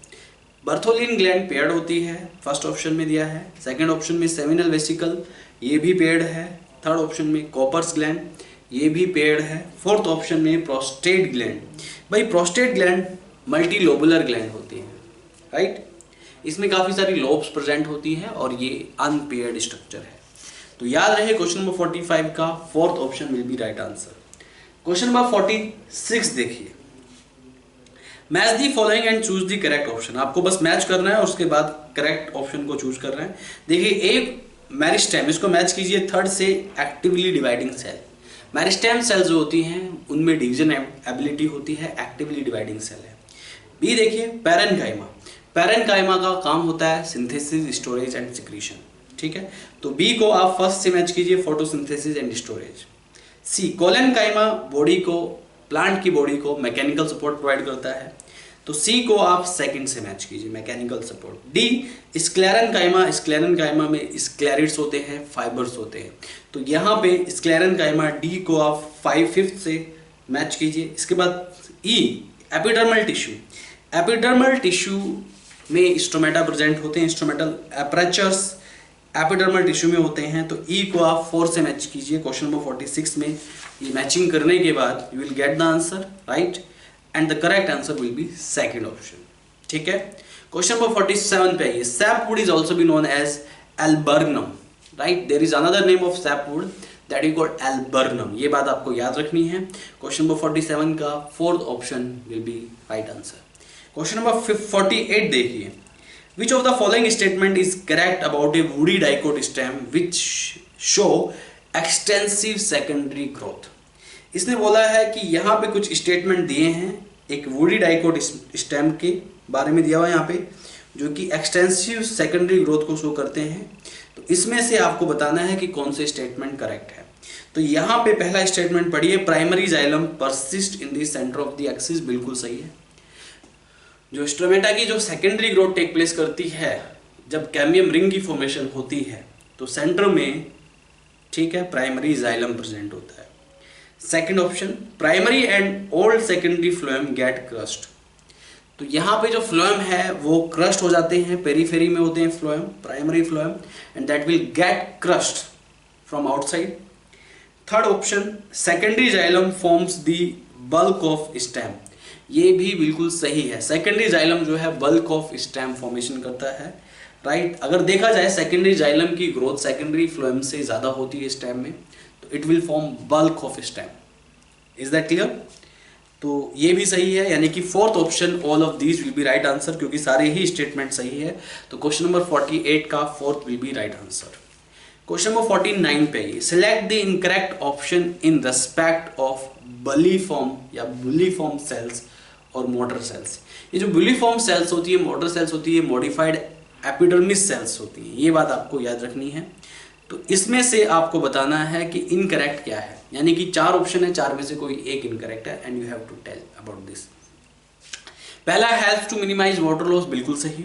Bartholin gland paired होती है, first option में दिया है। सेकंड ऑप्शन में seminal vesicle, ये भी पेयर्ड है। थर्ड ऑप्शन में कॉपर्स ग्लैंड, ये भी पेयर्ड है। फोर्थ ऑप्शन में प्रोस्टेट ग्लैंड, भाई prostate gland multi lobular gland होती है, राइट। इसमें काफ़ी सारी लोब्स प्रेजेंट होती हैं और ये अनपेयर्ड स्ट्रक्चर है। तो याद रहे क्वेश्चन नंबर 45 का fourth option will be right answer. Question number 46 देखिए, match the following and choose the correct option. आपको बस मैच करना है और उसके बाद करेक्ट ऑप्शन को चूज करना है। देखिए एक मेरिस्टेम, इसको मैच कीजिए थर्ड से actively dividing cell. Meristem cell जो होती हैं उनमें डिवीजन एबिलिटी होती है, एक्टिवली डिवाइडिंग सेल है। बी देखिए पैरेन्काइमा, पैरेन्काइमा का काम होता है सिंथेसिस, स्टोरेज एंड सिक्रीशन, ठीक है। तो बी को आप फर्स्ट से मैच कीजिए, photosynthesis and storage. C collenchyma body को, प्लांट की बॉडी को मैकेनिकल सपोर्ट प्रोवाइड करता है, तो सी को आप सेकंड से मैच कीजिए, mechanical support. D sclerenchyma, sclerenchyma में स्क्लेरिड्स होते हैं, फाइबर्स होते हैं, तो यहाँ पे स्क्लेरेनकाइमा डी को आप 5th से मैच कीजिए। इसके बाद ई एपिडर्मल टिश्यू, एपिडर्मल टिश्यू में स्टोमेटा प्रेजेंट होते हैं, स्टोमेटल एपरेचर्स एपिडर्मल टिश्यू में होते हैं, तो ई को आप 4 से मैच कीजिए। क्वेश्चन नंबर 46 में ये मैचिंग करने के बाद you will get the answer, right, and the correct answer will be second option. ठीक है, क्वेश्चन नंबर 47 पे आइए। Sapwood is also be known as alburnum, right, there is another name of sapwood that is called alburnum, ये बात आपको याद रखनी है। क्वेश्चन नंबर 47 का 4th option will be right answer. Question number 48 देखिए, which of the following statement is correct about a woody dicot stem which show extensive secondary growth। इसने बोला है कि यहाँ पे कुछ स्टेटमेंट दिए हैं एक वुडी डाइकोट स्टेम के बारे में दिया हुआ है यहाँ पे, जो कि एक्सटेंसिव सेकेंडरी ग्रोथ को शो करते हैं, तो इसमें से आपको बताना है कि कौन से स्टेटमेंट करेक्ट है। तो यहाँ पे पहला स्टेटमेंट पढ़िए, primary xylem persist in the centre of the axis, बिल्कुल सही है। जो स्टोमेटा की जो सेकेंडरी ग्रोथ टेक प्लेस करती है जब कैम्बियम रिंग की फॉर्मेशन होती है, तो सेंटर में, ठीक है, प्राइमरी जाइलम प्रेजेंट होता है। Second option, primary and old secondary phloem get crust, तो यहाँ पे जो फ्लोएम है वो क्रस्ट हो जाते हैं, पेरीफेरी में होते हैं phloem, primary phloem, and that will get crust from outside. Third option, secondary xylem forms the bulk of stem, ये भी बिल्कुल सही है। सेकेंडरी जाइलम जो है बल्क ऑफ स्टेम फॉर्मेशन करता है, राइट। अगर देखा जाए सेकेंडरी जाइलम की ग्रोथ सेकेंडरी फ्लोएम से ज़्यादा होती है स्टेम में, तो it will form bulk of stem. Is that clear? तो ये भी सही है, यानी कि 4th option all of these will be right answer, क्योंकि सारे ही स्टेटमेंट सही है। तो क्वेश्चन नंबर 48 का 4th will be right answer. Question number 49 पे आइए, select the incorrect option in respect of bulliform या बुलिफॉर्म सेल्स और मोटर सेल्स। ये जो बुलिफॉर्म सेल्स होती है, मोटर सेल्स होती है, मॉडिफाइड एपिडर्मिस सेल्स होती हैं, ये बात आपको याद रखनी है। तो इसमें से आपको बताना है कि इनकरेक्ट क्या है, यानी कि 4 ऑप्शन है, 4 में से कोई एक इनकरेक्ट है, and you have to tell about this. पहला, help to minimize water loss, बिल्कुल सही।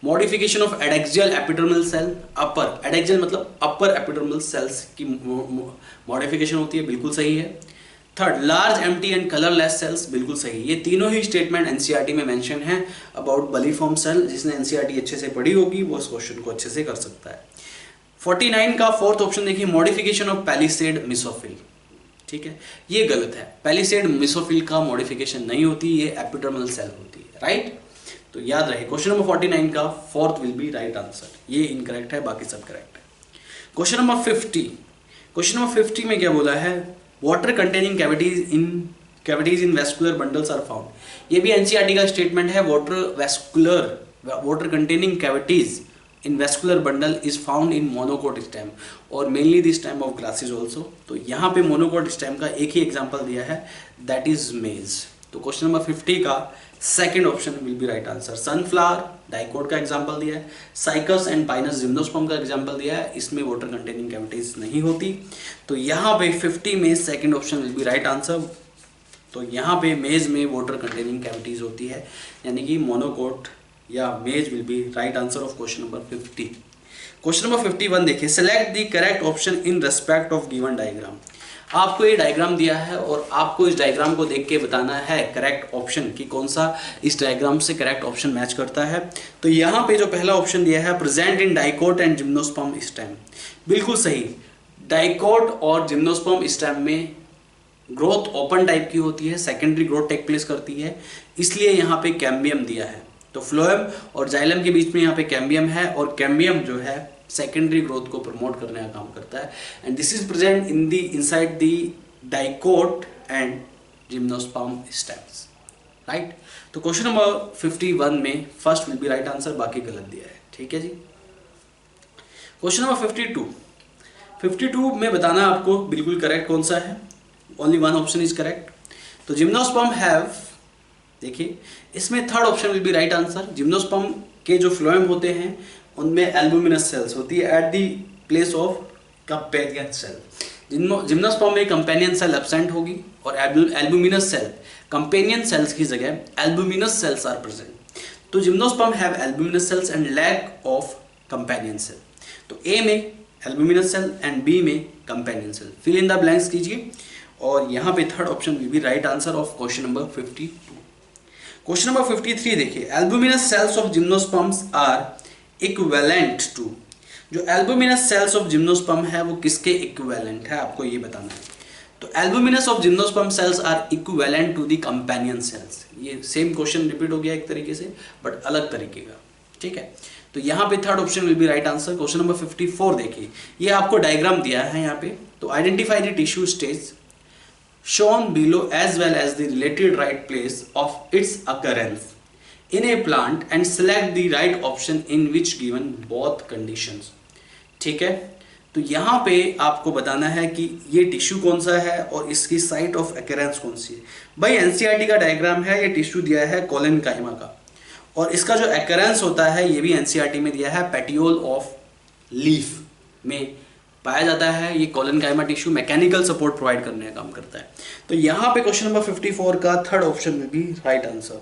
Modification of adaxial epidermal cell, upper adaxial मतलब अपर एपिडर्मल सेल्स की मॉडिफिकेशन होती है, बिल्कुल सही है। Third, large empty and colourless cells, बिल्कुल सही। ये तीनों ही स्टेटमेंट एनसीईआरटी में मेंशन है अबाउट बलिफॉर्म सेल। जिसने एनसीईआरटी अच्छे से पढ़ी होगी वो इस क्वेश्चन को अच्छे से कर सकता है। 49 का 4th ऑप्शन देखिए, मॉडिफिकेशन ऑफ पैलिसेड मिसोफिल, ठीक है, ये गलत है। पैलिसेड मिसोफिल का मॉडिफिकेशन नहीं होती, ये एपिडर्मल सेल होती है, राइट। तो याद रहे, क्वेश्चन नंबर 49 का 4th will be right answer. ये इनकरेक्ट है, बाकी सब करेक्ट है। क्वेश्चन नंबर 50, क्वेश्चन नंबर 50 में क्या बोला है, water containing cavities in vascular bundles are found. ये भी एनसीईआरटी का स्टेटमेंट है, water containing cavities in vascular bundle is found in monocot stem और mainly the stem of grasses also। तो यहाँ पे monocot stem का एक ही एग्जांपल दिया है, that is maize। तो क्वेश्चन नंबर 50 का 2nd option will be right answer. Sunflower dicot का एग्जांपल दिया है, साइकस एंड पाइनस जिम्नोस्पर्म का एग्जांपल दिया है, इसमें वाटर कंटेनिंग कैविटीज नहीं होती। तो यहाँ पे 50 में 2nd option will be right answer. तो यहाँ पे मेज में वाटर कंटेनिंग कैविटीज होती है, यानी कि मोनोकोट या मेज will be right answer of question number 50। Question number 51 देखिए, select the correct option in respect of given diagram. आपको ये डायग्राम दिया है और आपको इस डायग्राम को देख के बताना है करेक्ट ऑप्शन कि कौन सा इस डायग्राम से करेक्ट ऑप्शन मैच करता है। तो यहाँ पे जो पहला ऑप्शन दिया है, present in dicot and gymnosperm stem, बिल्कुल सही। डाइकोट और जिम्नोस्पर्म स्टेम में ग्रोथ ओपन टाइप की होती है, सेकेंडरी ग्रोथ टेक प्लेस करती है, इसलिए यहाँ पे कैम्बियम दिया है। तो फ्लोएम और जाइलम के बीच में यहाँ पे कैम्बियम है, और कैम्बियम जो है सेकेंडरी ग्रोथ को प्रमोट करने का काम करता है, and this is present in the inside the dicot and gymnosperm stems, right. तो क्वेश्चन नंबर 51 में first will be right answer, बाकी गलत दिया है, ठीक है जी। क्वेश्चन नंबर 52 में बताना आपको बिल्कुल करेक्ट कौन सा है, only one option is correct. तो जिम्नोस्पर्म हैव, देखिए इसमें 3rd option will be right answer. Gymnosperm के जो फ्लोएम होते हैं उनमें एल्बुमिनस सेल्स होती है एट द प्लेस ऑफ कार्पेलियन सेल, जिम्नोस्पर्म में कंपेनियन सेल एब्सेंट होगी और एल्बुमिनस सेल, कंपेनियन सेल्स की जगह एल्बुमिनस सेल्स आर प्रेजेंट। तो gymnosperm have albuminous cells and lack of companion cell. तो ए में एल्बुमिनस सेल एंड बी में companion cell. Fill in the blanks कीजिए और यहाँ पे third option will be right answer of question number 52। Question number 53 देखिए, albuminous cells of gymnosperms are equivalent to. जो albuminous cells of gymnosperm है वो किसके इक्विवेलेंट है, आपको ये बताना है। तो albuminous of gymnosperm cells are equivalent to the companion cells. ये सेम क्वेश्चन रिपीट हो गया एक तरीके से बट अलग तरीके का, ठीक है। तो यहाँ पे third option will be right answer. Question number 54 देखिए, ये आपको डायग्राम दिया है यहाँ पे। तो identify the tissue stage shown below as well as the related right place of its occurrence in a plant and select the right option in which given both conditions। ठीक है, तो यहाँ पे आपको बताना है कि ये टिश्यू कौन सा है और इसकी साइट ऑफ अकरेंस कौन सी है। भाई एनसीईआरटी का डायग्राम है, ये टिश्यू दिया है कोलेनकाइमा का और इसका जो अकरेंस होता है ये भी एनसीईआरटी में दिया है, पेटियोल ऑफ लीफ में पाया जाता है। ये collenchyma tissue mechanical support provide करने का काम करता है। तो यहाँ पे क्वेश्चन नंबर 54 का थर्ड ऑप्शन में भी राइट आंसर।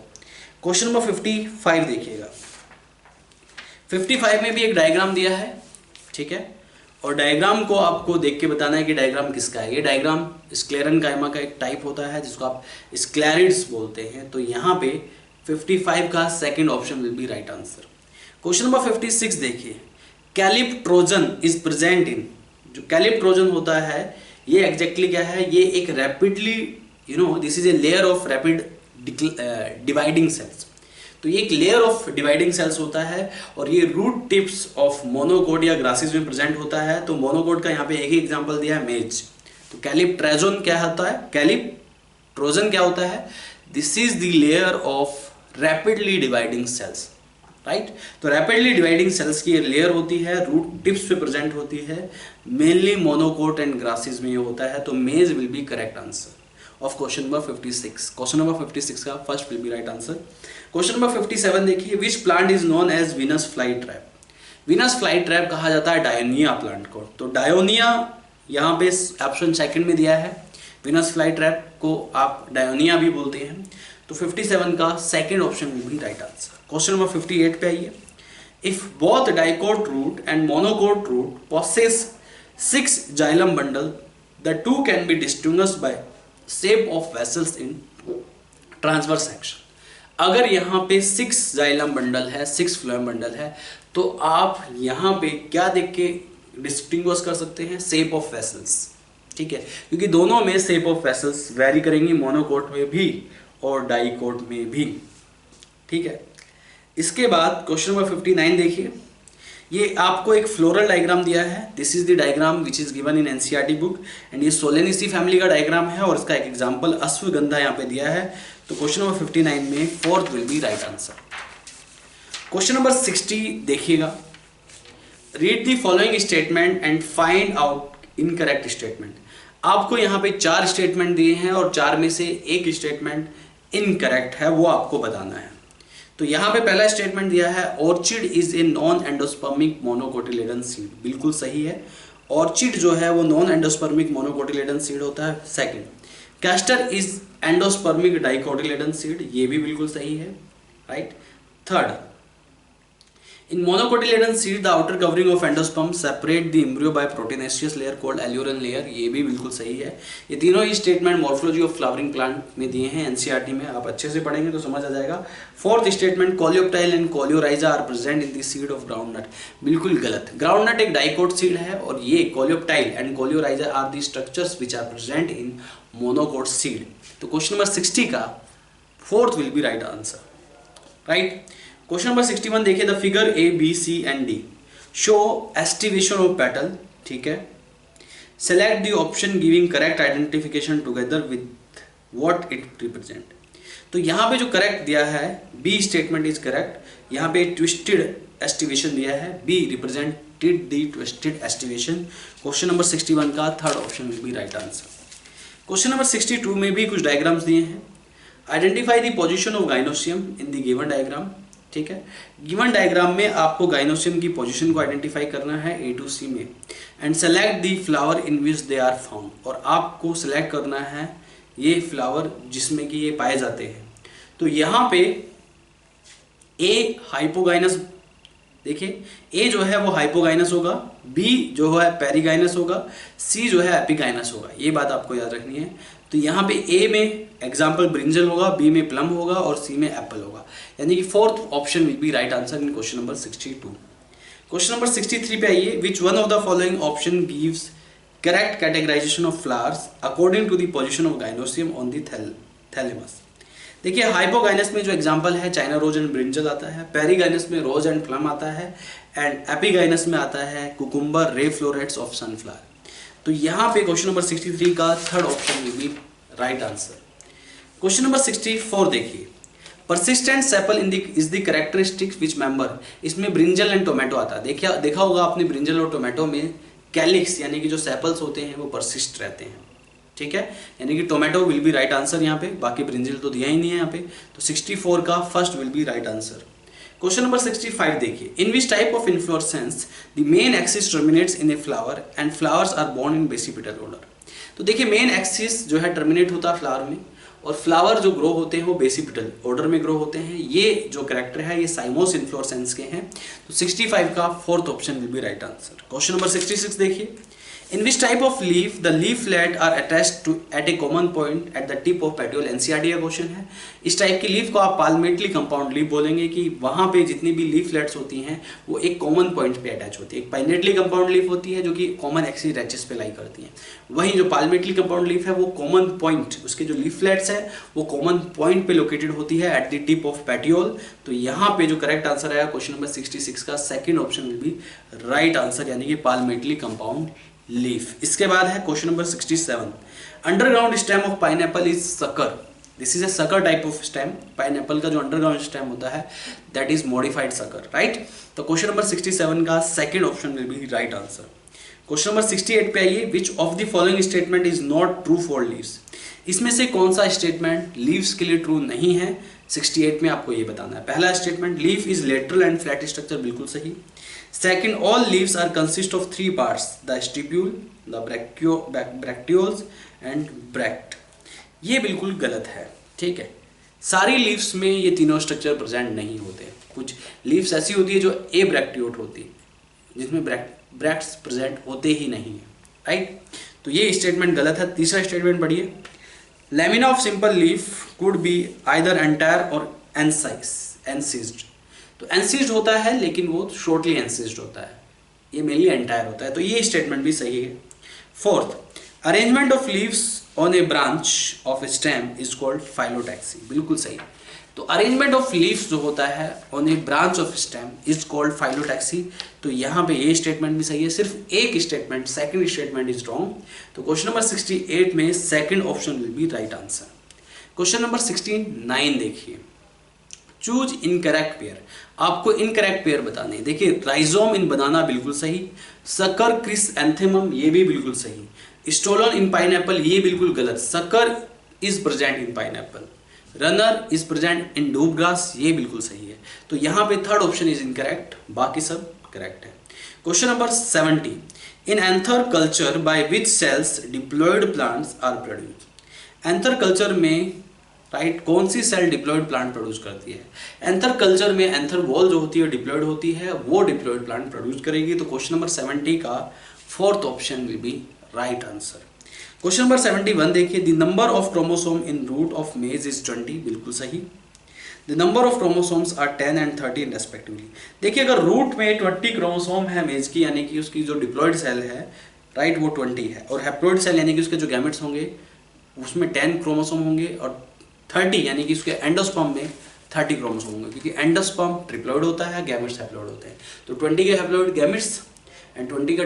क्वेश्चन नंबर 55 देखिएगा, 55 में भी एक डायग्राम दिया है, ठीक है, और डायग्राम को आपको देख के बताना है कि डायग्राम किसका है। ये डायग्राम स्क्लेरेनकाइमा का एक टाइप होता है जिसको आप स्क्लेरिड्स बोलते हैं। तो यहाँ पे 55 का second option will be right answer. Question number 56 देखिए, कैलिप्ट्रोजन इज प्रेजेंट इन। जो कैलिप्ट्रोजन होता है ये एग्जैक्टली क्या है, ये एक rapidly this is a layer of rapid dividing cells. तो ये एक लेयर ऑफ डिवाइडिंग सेल्स होता है और ये रूट टिप्स ऑफ मोनोकोट या ग्रासेस में प्रेजेंट होता है। तो मोनोकोट का यहाँ पे एक ही एग्जांपल दिया है, मेज। तो कैलिप्ट्रोजन क्या होता है, कैलिप्ट्रोजन क्या होता है, this is the layer of rapidly dividing cells, right. तो रैपिडली डिवाइडिंग सेल्स की लेयर होती है, रूट टिप्स पे प्रेजेंट होती है, मेनली मोनोकोट एंड ग्रासेस में ये होता है। तो maize will be correct answer of question number 56। Question number 56 का first will be right answer. Question number 57 देखिए, which plant is known as Venus fly trap. Venus fly trap कहा जाता है डायोनिया प्लांट को। तो डायोनिया यहाँ पे option second में दिया है, वीनस फ्लाई ट्रैप को आप डायोनिया भी बोलते हैं। तो 57 का second option will be right answer. Question number 58 पे आइए, if both dicot root and monocot root possess 6 xylem bundle, the two can be distinguished by shape of vessels in transverse section। अगर यहाँ पे 6 xylem bundle है, 6 phloem bundle है, तो आप यहाँ पे क्या देख के डिस्टिंग्विश कर सकते हैं, शेप ऑफ वेसल्स, ठीक है, क्योंकि दोनों में शेप ऑफ वेसल्स वेरी करेंगी, मोनोकोट में भी और डाइकोट में भी, ठीक है। इसके बाद क्वेश्चन नंबर 59 देखिए, ये आपको एक फ्लोरल डायग्राम दिया है। This is the diagram which is given in NCERT book and ये सोलेनेसी फैमिली का डायग्राम है और इसका एक एग्जांपल अश्वगंधा यहाँ पे दिया है। तो क्वेश्चन नंबर 59 में fourth will be right answer. Question number 60 देखिएगा, read the following statement and find out incorrect statement. आपको यहाँ पे 4 स्टेटमेंट दिए हैं और 4 में से एक स्टेटमेंट इनकरेक्ट है, वो आपको बताना है। तो यहाँ पे पहला स्टेटमेंट दिया है, orchid is a non endospermic monocotyledon seed. बिल्कुल सही है, ऑर्चिड जो है वो नॉन एंडोस्पर्मिक मोनोकोटिलेडन सीड होता है। Second, castor is endospermic dicotyledon seed, ये भी बिल्कुल सही है, right. Third, in monocotyledon seed the outer covering of endosperm separate the embryo by proteinaceous layer called allurin layer, ये भी बिल्कुल सही है। ये तीनों ही statement morphology of flowering plant में दिए हैं एनसीईआरटी में, आप अच्छे से पढ़ेंगे तो समझ आ जाएगा। Fourth statement, coleoptile and coleorhiza are present in the seed of groundnut, बिल्कुल गलत। ग्राउंडनट एक डाइकोट सीड है और ये coleoptile and coleorhiza are the structures which are present in monocot seed. तो क्वेश्चन नंबर 60 का fourth will be right answer, right. Question number 61 देखिए, the figure A B C and D show aestivation of petal, ठीक है। Select the option giving correct identification together with what it represent. तो यहाँ पे जो correct दिया है, B statement is correct. यहाँ पे ट्विस्टेड एस्टिवेशन दिया है, be represented the twisted aestivation. Question number 61 का third option will be right answer. Question number 62 में भी कुछ डायग्राम्स दिए हैं। Identify the position of gynoecium in the given diagram. ठीक है। गिवन डायग्राम में आपको गाइनोसियम की पोजीशन को आइडेंटिफाई करना है ए टू सी में, and select the flower in which they are found, और आपको सेलेक्ट करना है ये फ्लावर जिसमें कि ये पाए जाते हैं। तो यहाँ पे ए हाइपोगाइनस, देखिए ए जो है वो हाइपोगाइनस होगा, बी जो है पेरिगाइनस होगा, सी जो है एपिगाइनस होगा, ये बात आपको याद रखनी है। तो यहाँ पे ए में एग्जाम्पल ब्रिंजल होगा, बी में प्लम होगा और सी में एप्पल होगा, यानी कि fourth option will be right answer in question number 62। Question number 63 पे आइए, which one of the following option gives correct categorization of flowers according to the position of gynoecium on the thalamus. देखिए hypogynous में जो example है China rose and brinjal आता है, perigynous में रोज and plum आता है, एंड एपिगाइनस में आता है cucumber, ray florets of sunflower. तो यहाँ पे क्वेश्चन नंबर 63 का third option will be right answer. Question number 64 देखिए, persistent sepal in the is the characteristics which member, इसमें ब्रिंजल एंड टोमेटो आता है। देखा होगा आपने ब्रिंजल और टोमेटो में कैलिक्स यानी कि जो सेपल्स होते हैं वो परसिस्ट रहते हैं, ठीक है, यानी कि tomato will be right answer यहाँ पे, बाकी ब्रिंजल तो दिया ही नहीं है यहाँ पे। तो 64 का first will be right answer. Question number 65 देखिए, in which type of inflorescence the main axis terminates in a flower and flowers are borne in basipetal order. तो देखिए मेन एक्सिस जो है टर्मिनेट होता है फ्लावर में, और फ्लावर जो ग्रो होते हैं वो बेसिपिटल ऑर्डर में ग्रो होते हैं। ये जो कैरेक्टर है ये साइमोस इन्फ्लोरेसेंस के हैं। तो 65 का fourth option will be right answer. Question number 66 देखिए, in which type of leaf the leaflet are attached to at a common point at the tip of petiole। NCERT का क्वेश्चन है। इस टाइप की leaf को आप पाल्मेटली compound leaf बोलेंगे कि वहाँ पे जितनी भी लीफलेट्स होती हैं वो एक कॉमन पॉइंट पे अटैच होती है। एक पाइनेटली कंपाउंड लीफ होती है जो कि कॉमन एक्सिस रेचेस पे लाई करती हैं, वहीं जो पाल्मेटली कंपाउंड लीफ है वो कॉमन पॉइंट, उसके जो लीफलेट्स है वो कॉमन पॉइंट पे लोकेटेड होती है at the tip of petiole. तो यहाँ पे जो करेक्ट आंसर आया क्वेश्चन नंबर 66 का second option will be right answer, यानी कि पाल्मेटली कंपाउंड लीफ। इसके बाद है question number 67, underground stem of pineapple is sucker. This is a sucker type of stem. Pineapple का जो अंडरग्राउंड स्टेम होता है that is modified sucker, right. तो क्वेश्चन नंबर 67 का second option will be right answer. Question number 68 पे आइए, which of the following statement is not true for leaves. इसमें से कौन सा स्टेटमेंट लीव्स के लिए ट्रू नहीं है, 68 में आपको ये बताना है। पहला statement, leaf is lateral and flat structure, बिल्कुल सही। Second, all leaves are consist of three parts: the stipule, the bracteoles and bract। ये बिल्कुल गलत है, ठीक है। सारी लीव्स में ये तीनों स्ट्रक्चर प्रेजेंट नहीं होते। कुछ लीव्स ऐसी होती है जो ए ब्रैक्टियोट होती है जिसमें ब्रैक्ट्स प्रेजेंट होते ही नहीं है, राइट। तो ये स्टेटमेंट गलत है। तीसरा स्टेटमेंट पढ़िए, lamina of simple leaf could be either entire और एनसिस्ड। तो एनसिस्ड होता है लेकिन वो शॉर्टली एनसिस्ड होता है, ये मेनली एंटायर होता है। तो ये स्टेटमेंट भी सही है। Fourth, arrangement of leaves on A branch of stem is called phyllotaxy, बिल्कुल सही। तो अरेंजमेंट ऑफ लीव्स जो होता है on A branch of stem is called phyllotaxy. तो यहाँ पे ये स्टेटमेंट भी सही है, सिर्फ एक statement, second statement is wrong. तो क्वेश्चन नंबर 68 में second option will be right answer. Question number 69 देखिए, चूज इनकरेक्ट पेयर। आपको इनकरेक्ट पेयर बताने हैं। देखिए राइजोम इन बनाना बिल्कुल सही, सकर क्रिसैंथेमम ये भी बिल्कुल सही, स्टोलन इन पाइनएप्पल ये बिल्कुल गलत, sucker is present in pineapple, runner is present in डूबग्रास ये बिल्कुल सही है। तो यहाँ पे थर्ड ऑप्शन इज इनकरेक्ट, बाकी सब करेक्ट है। Question number 70, in anther culture by which cells diploid plants are produced. Anther culture में राइट कौन सी सेल डिप्लॉयड प्लांट प्रोड्यूस करती है। एंथर कल्चर में एंथर वॉल जो होती है डिप्लॉयड होती है, वो डिप्लॉयड प्लांट प्रोड्यूस करेगी। तो क्वेश्चन नंबर 70 का fourth option will be right answer. Question number 71 देखिए, the number of chromosome in root of maize is 20, बिल्कुल सही। The number of chromosomes are 10 and 13 respectively. देखिए अगर रूट में 20 क्रोमोसोम है मेज की, यानी कि उसकी जो डिप्लॉयड सेल है राइट वो 20 है, और हैप्लॉयड सेल यानी कि उसके जो गैमेट्स होंगे उसमें 10 क्रोमोसोम होंगे, और 30 यानी कि उसके एंडोस्पर्म में 30 क्रोमोसोम होंगे, क्योंकि एंडोस्पर्म ट्रिप्लॉयड होता है, गैमेट्स हैप्लॉयड होते हैं। तो 20 के हैप्लॉयड गैमेट्स एंड 20 का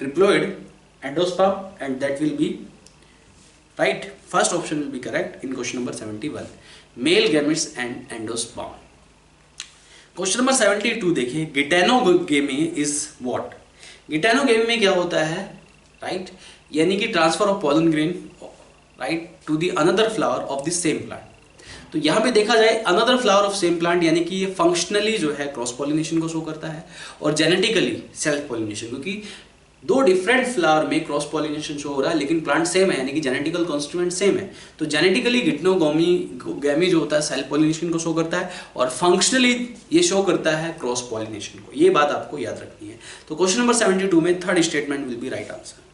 triploid endosperm, and that will be right, first option will be correct in question number 71, male gametes and endosperm. Question number 72 देखिए, गिटेनोगेमी इज व्हाट। गिटेनोगेमी में क्या होता है राइट, यानी कि transfer of pollen grain right to the another flower of the same plant. तो यहाँ पे देखा जाए another flower of same plant, यानी कि ये फंक्शनली जो है क्रॉस पॉलिनेशन को शो करता है और जेनेटिकली सेल्फ पॉलिनेशन, क्योंकि दो डिफरेंट फ्लावर में क्रॉस पॉलिनेशन शो हो रहा है लेकिन प्लांट सेम है, यानी कि जेनेटिकल कॉन्स्टिट्यूएंट सेम है। तो जेनेटिकली गैमी जो होता है सेल्फ पॉलिनेशन को शो करता है और फंक्शनली ये शो करता है क्रॉस पॉलिनेशन को। ये बात आपको याद रखनी है। तो क्वेश्चन नंबर 72 में third statement will be right answer.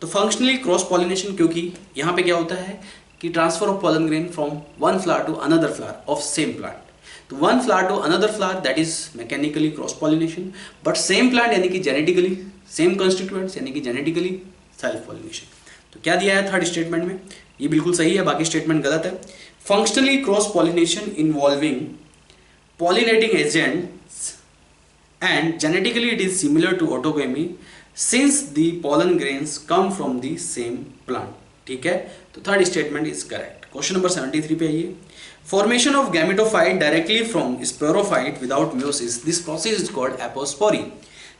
तो फंक्शनली क्रॉस पॉलिनेशन, क्योंकि यहाँ पे क्या होता है कि transfer of pollen grain from one flower to another flower of same plant. तो one flower to another flower that is mechanically cross pollination, but same plant यानी कि जेनेटिकली सेम कॉन्स्टिट्यूएंट्स यानी कि जेनेटिकली सेल्फ पॉलिनेशन। तो क्या दिया है third statement में, ये बिल्कुल सही है, बाकी स्टेटमेंट गलत है। Functionally cross pollination involving pollinating agents and genetically it is similar to autogamy since the pollen grains come from the same plant. ठीक है, तो third statement is correct. Question number 73 पे आइए। Formation of gametophyte directly from sporophyte without meiosis, this process is called apospory.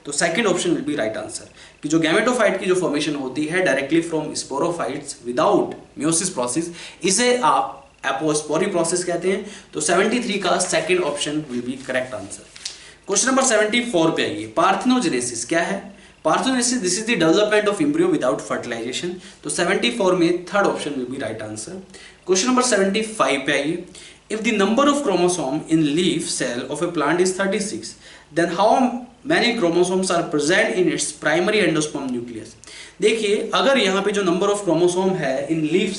तो second option will be right answer कि जो gametophyte की जो फॉर्मेशन होती है directly from sporophytes without meiosis process, इसे आप एपोस्पोरी प्रोसेस कहते हैं। तो 73 का second option will be correct answer. Question number 74 पे आइए। पार्थेनोजेनेसिस क्या है? Parthenogenesis this is the development of embryo without fertilization. तो 74 में third option will be right answer. Question number 75 पे आइए। If the number of chromosome in leaf cell of a plant is 36, then how many chromosomes are present in its primary endosperm nucleus? देखिए, अगर यहाँ पे जो number of chromosome है इन leaf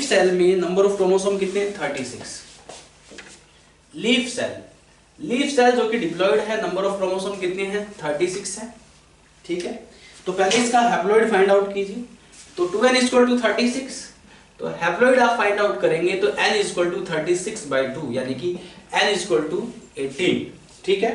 cell में number of chromosome कितने हैं? 36। Leaf cell जो कि डिप्लॉयड है, नंबर ऑफ क्रोमोसोम कितने हैं? 36 है। ठीक है, तो पहले इसका हैप्लॉइड फाइंड आउट कीजिए। तो 2n = 36, तो हैप्लॉइड आप फाइंड आउट करेंगे तो n = 36/2 यानी कि n = 18। ठीक है,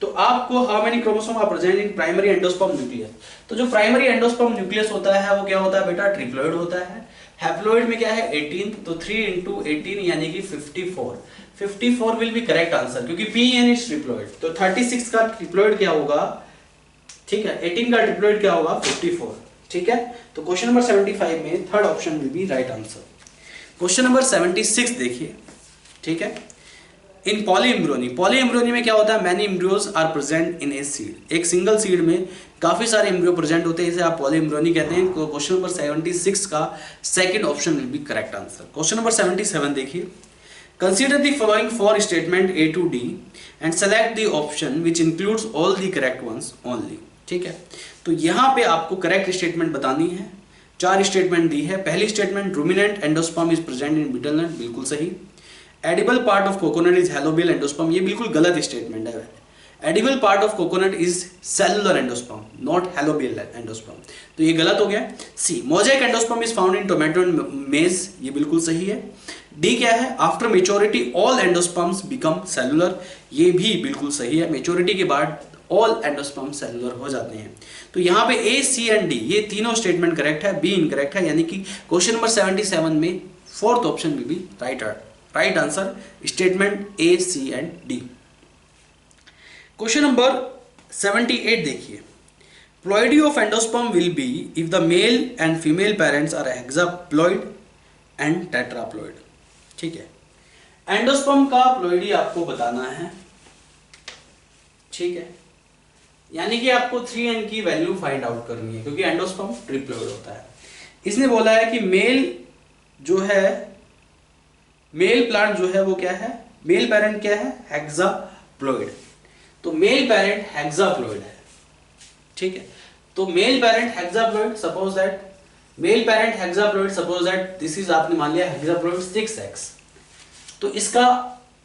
तो आपको how many chromosome are present in primary endosperm nucleus. तो जो प्राइमरी एंडोस्पर्म न्यूक्लियस होता है वो क्या होता है बेटा? ट्रिप्लॉइड होता है। हैप्लॉइड में क्या है? 18, तो 3 × 18 यानी कि 54। 54 विल बी करेक्ट आंसर क्योंकि Pn इज ट्रिप्लॉइड। तो 36 का ट्रिप्लॉइड क्या होगा? ठीक है, 18 का ट्रिप्लॉइड क्या होगा? 54। ठीक है, तो क्वेश्चन नंबर 75 में third option will be right answer. Question number 76 देखिए। ठीक है, इन पॉलीएम्ब्रियोनी में क्या होता है? Many embryos are present in a seed. एक सिंगल सीड में काफी सारे एम्ब्रियो प्रेजेंट होते हैं, इसे आप पॉलीएम्ब्रियोनी कहते हैं। तो क्वेश्चन नंबर 76 का second option will be correct answer. Question number 77 देखिए। Consider the following 4 statement A to D and select the option which includes all the correct ones only. ठीक है, तो यहाँ पे आपको करेक्ट स्टेटमेंट बतानी है। 4 स्टेटमेंट दी है। पहली statement, ruminate endosperm is present in betel nut, बिल्कुल सही। Edible part of coconut is helobial endosperm, ये बिल्कुल गलत स्टेटमेंट है। Edible part of coconut is cellular endosperm, not helobial endosperm, तो ये गलत हो गया। C, mosaic endosperm is found in tomato and maize, ये बिल्कुल सही है। डी क्या है? After maturity all endosperms become cellular, ये भी बिल्कुल सही है। मेच्योरिटी के बाद ऑल एंडोस्पर्म सेलुलर हो जाते हैं। तो यहाँ पे A, C एंड D ये तीनों स्टेटमेंट करेक्ट है, B इनकरेक्ट है, यानी कि क्वेश्चन नंबर 77 में fourth option will be right answer, statement A, C and D। Question number 78 देखिए। Ploidy of endosperm will be if the male and female parents are hexaploid and tetraploid. ठीक है, endosperm का ploidy आपको बताना है। ठीक है, यानी कि आपको 3n की वैल्यू फाइंड आउट करनी है क्योंकि एंडोस्पर्म ट्रिप्लॉइड होता है। इसने बोला है कि मेल प्लांट जो है वो क्या है? मेल पेरेंट क्या है? हेक्साप्लॉइड। तो मेल पेरेंट हेक्साप्लॉइड है। ठीक है, तो male parent hexaploid, suppose that this is, आपने मान लिया हेक्साप्लॉइड 6x। तो इसका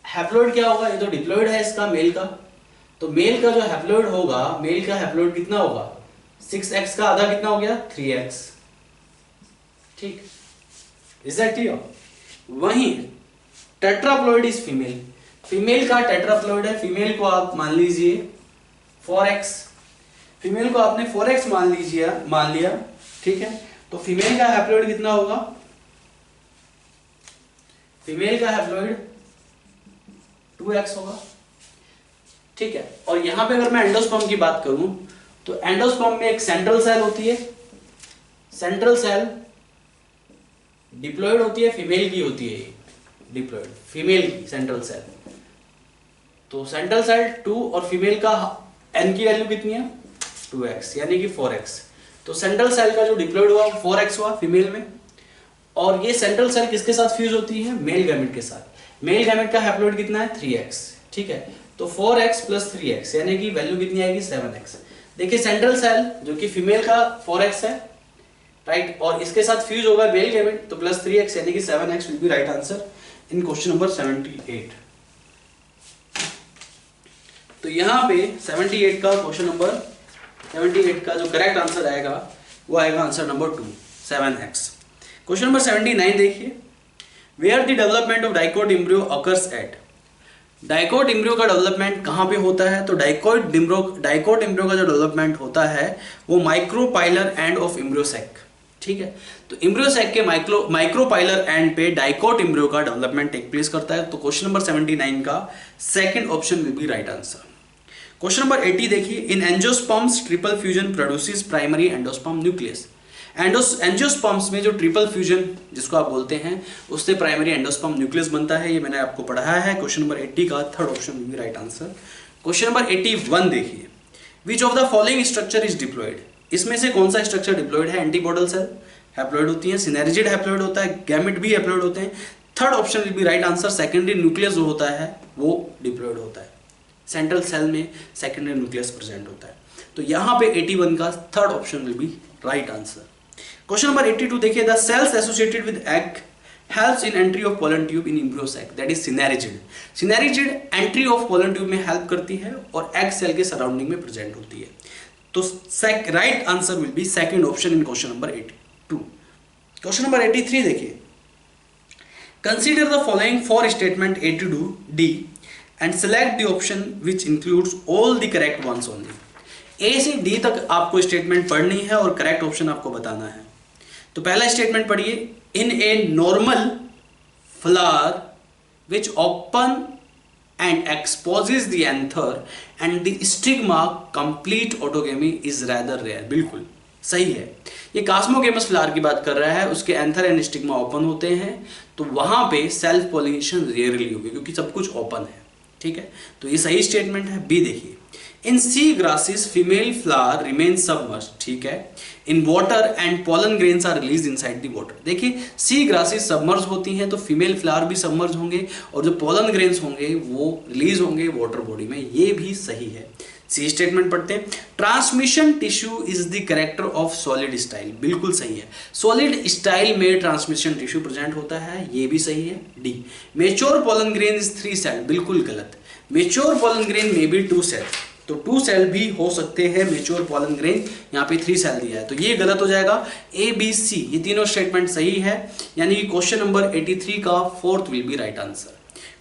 हैप्लॉइड क्या होगा? ये तो डिप्लॉइड है इसका, मेल का। तो मेल का जो हैप्लॉइड होगा, मेल का हैप्लॉइड कितना होगा? 6x का आधा कितना हो गया? 3x। ठीक, इज दैट क्लियर? वहीं टेट्राप्लॉइड इज फीमेल का टेट्राप्लॉइड है। फीमेल को आप मान लीजिए 4x, फीमेल को आपने 4x मान लिया। ठीक है, तो फीमेल का हैप्लॉइड कितना होगा? फीमेल का हैप्लॉइड 2x होगा। ठीक है, और यहां पे अगर मैं एंडोस्पर्म की बात करूं तो एंडोस्पर्म में एक सेंट्रल सेल होती है, सेंट्रल सेल डिप्लॉयड होती है, फीमेल की होती है। डिप्लॉयड, फीमेल की सेंट्रल सेल। तो सेंट्रल सेल 2 और फीमेल का एन की वैल्यू कितनी है 2x यानी कि 4x। तो सेंट्रल सेल का जो डिप्लॉयड हुआ 4x हुआ फीमेल में, और ये सेंट्रल सेल किसके साथ फ्यूज होती है मेल गैमेट के साथ। मेल गैमेट का हैप्लॉइड कितना है 3x, ठीक है। तो 4x प्लस 3x यानी कि वैल्यू कितनी आएगी 7x। देखिए सेंट्रल सेल जो कि फीमेल का 4x है राइट, और इसके साथ फ्यूज होगा मेल गैमेट तो प्लस 3x यानी कि 7x will be right answer in question number 78। तो यहाँ पे 78 का क्वेश्चन नंबर 78 का जो करेक्ट आंसर आएगा वो आएगा answer number 2 7x। Question number 79 देखिए, where the development of dicot embryo occurs at. Dicot embryo का डेवलपमेंट कहाँ पे होता है, तो डाइकोट एम्ब्रियो का जो डेवलपमेंट होता है वो माइक्रोपाइलर एंड ऑफ एम्ब्रियोसैक, ठीक है। तो एम्ब्रियोसैक के माइक्रोपाइलर एंड पे डाइकोट एम्ब्रियो का डेवलपमेंट टेक प्लेस करता है। तो क्वेश्चन नंबर 79 का second option will be right answer. Question number 80 देखिए, in angiosperms triple fusion produces primary endosperm nucleus. Angiosperms में जो ट्रिपल फ्यूजन जिसको आप बोलते हैं उससे प्राइमरी एंडोस्पर्म न्यूक्लियस बनता है, ये मैंने आपको पढ़ाया है। क्वेश्चन नंबर 80 का third option will be right answer. Question number 81 देखिए, which of the following structure is diploid. इसमें से कौन सा स्ट्रक्चर डिप्लॉयड है, एंटीपोडल सेल हैप्लॉयड होती है, सिनर्जिड हैप्लॉयड होता है, गैमेट भी हैप्लॉयड होते हैं। Third option will be right answer, secondary nucleus जो होता है वो डिप्लॉयड होता है, सेंट्रल सेल में सेकेंडरी न्यूक्लियस प्रेजेंट होता है। तो यहाँ पे 81 का third option will be right answer. Question number 82 देखिए, the cells associated with egg helps in entry of pollen tube in embryo sac, that is synergid. Synergid entry of pollen tube में help करती है और egg cell के surrounding में present होती है। तो right answer will be second option in question number 82। Question number 83 देखिए, consider the following four statement A to D and select the option which includes all the correct ones only. A से D तक आपको statement पढ़नी है और correct option आपको बताना है। तो पहला स्टेटमेंट पढ़िए, in a normal flower which open and exposes the anther and the stigma, complete autogamy is rather rare। बिल्कुल सही है, ये कास्मोगेमस फ्लावर की बात कर रहा है, उसके एंथर एंड स्टिग्मा ओपन होते हैं तो वहां पे सेल्फ पॉलिनेशन रेयरली होगी क्योंकि सब कुछ ओपन है, ठीक है। तो ये सही स्टेटमेंट है। बी देखिए, in sea grasses female flower remain submerge, ठीक है, in water and pollen grains are release inside the water. देखिए सी ग्रासेस सबमर्ज होती हैं तो फीमेल फ्लावर भी सबमर्ज होंगे और जो पॉलन ग्रेन्स होंगे वो रिलीज होंगे वाटर बॉडी में, ये भी सही है। सी स्टेटमेंट पढ़ते हैं, transmission tissue is the character of solid style, बिल्कुल सही है। सॉलिड स्टाइल में ट्रांसमिशन टिश्यू प्रेजेंट होता है, ये भी सही है। D, mature pollen grain is 3 cell, बिल्कुल गलत। मेच्योर पॉलन ग्रेन में भी 2 सेल, तो 2 सेल भी हो सकते हैं मेच्योर पॉलन ग्रेन, यहाँ पे 3 सेल दिया है तो ये गलत हो जाएगा। ए बी सी ये तीनों स्टेटमेंट सही है, यानी कि क्वेश्चन नंबर 83 का fourth will be right answer.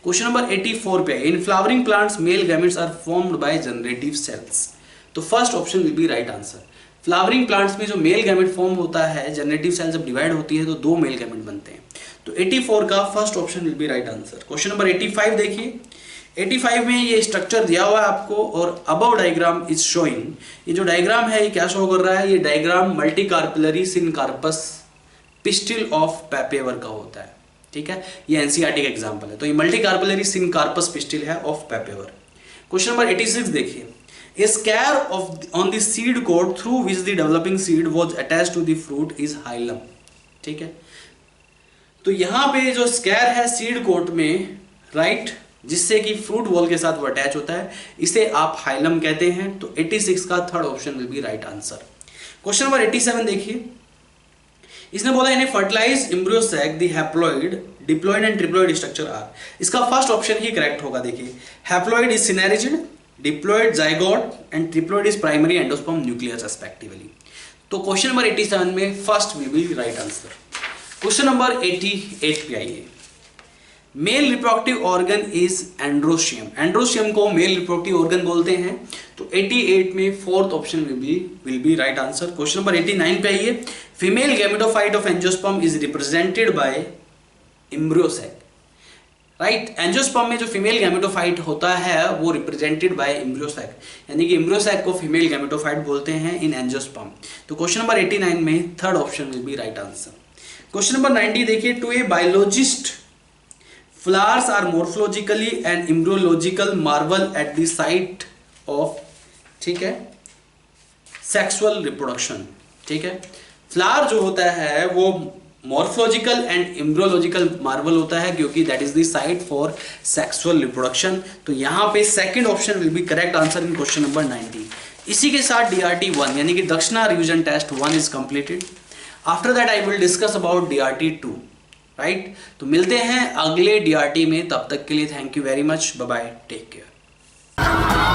Question number 84 पे, in flowering plants male gametes are formed by generative cells. तो first option will be right answer. Flowering plants में जो मेल गैमेट फॉर्म होता है, जनरेटिव सेल जब divide होती है तो 2 मेल गैमेट बनते हैं। तो 84 का first option will be right answer. Question number 85 देखिए, 85 में ये स्ट्रक्चर दिया हुआ है आपको और अबव डायग्राम इज शोइंग, ये जो डायग्राम है ये क्या शो कर रहा है, ये diagram multi carpellary syncarpous pistil of Papaver का होता है, ठीक है, ये एनसीईआरटी का एग्जांपल है। तो ये मल्टी कार्पिलरी सिनकार्पस पिस्टिल है ऑफ पेपेवर। क्वेश्चन नंबर 86 देखिए, a scar on the seed coat through which the developing seed was attached to the fruit is hilum, ठीक है। तो यहाँ पे जो स्कैर है सीड कोट में, राइट, जिससे कि फ्रूट वॉल के साथ वो अटैच होता है, इसे आप हाइलम कहते हैं। तो 86 का third option will be right answer. Question number 87 देखिए, इसने बोला in fertilize embryo sac the haploid diploid and triploid structure are. इसका फर्स्ट ऑप्शन ही करेक्ट होगा। देखिए haploid is synergid, diploid zygote and triploid is primary endosperm nucleus respectively. तो question number 87 में first will be right answer. Question number 88 पे आइए, male reproductive organ is androecium. Androecium को male reproductive organ बोलते हैं। तो 88 में fourth option will be right answer. Question number 89 पे आइए, female gametophyte of angiosperm is represented by embryo sac. Right, angiosperm में जो फीमेल गैमेटोफाइट होता है वो रिप्रेजेंटेड बाय एम्ब्रियो सैक, यानी कि एम्ब्रियो सैक को फीमेल गैमेटोफाइट बोलते हैं इन एंजियोस्पर्म। तो क्वेश्चन नंबर 89 में third option will be right answer. Question number 90 देखिए, to a biologist flowers are morphologically and embryological marvel at the site of, ठीक है, सेक्सुअल रिप्रोडक्शन, ठीक है। फ्लावर जो होता है वो मॉर्फोलॉजिकल एंड एम्ब्रियोलॉजिकल मार्वल होता है, क्योंकि that is the site for sexual reproduction. तो यहाँ पे second option will be correct answer in question number 90। इसी के साथ DRT 1 यानी कि Dakshina revision test 1 is completed. After that I will discuss about DRT 2, right. तो मिलते हैं अगले DRT में, तब तक के लिए thank you very much, bye bye, take care.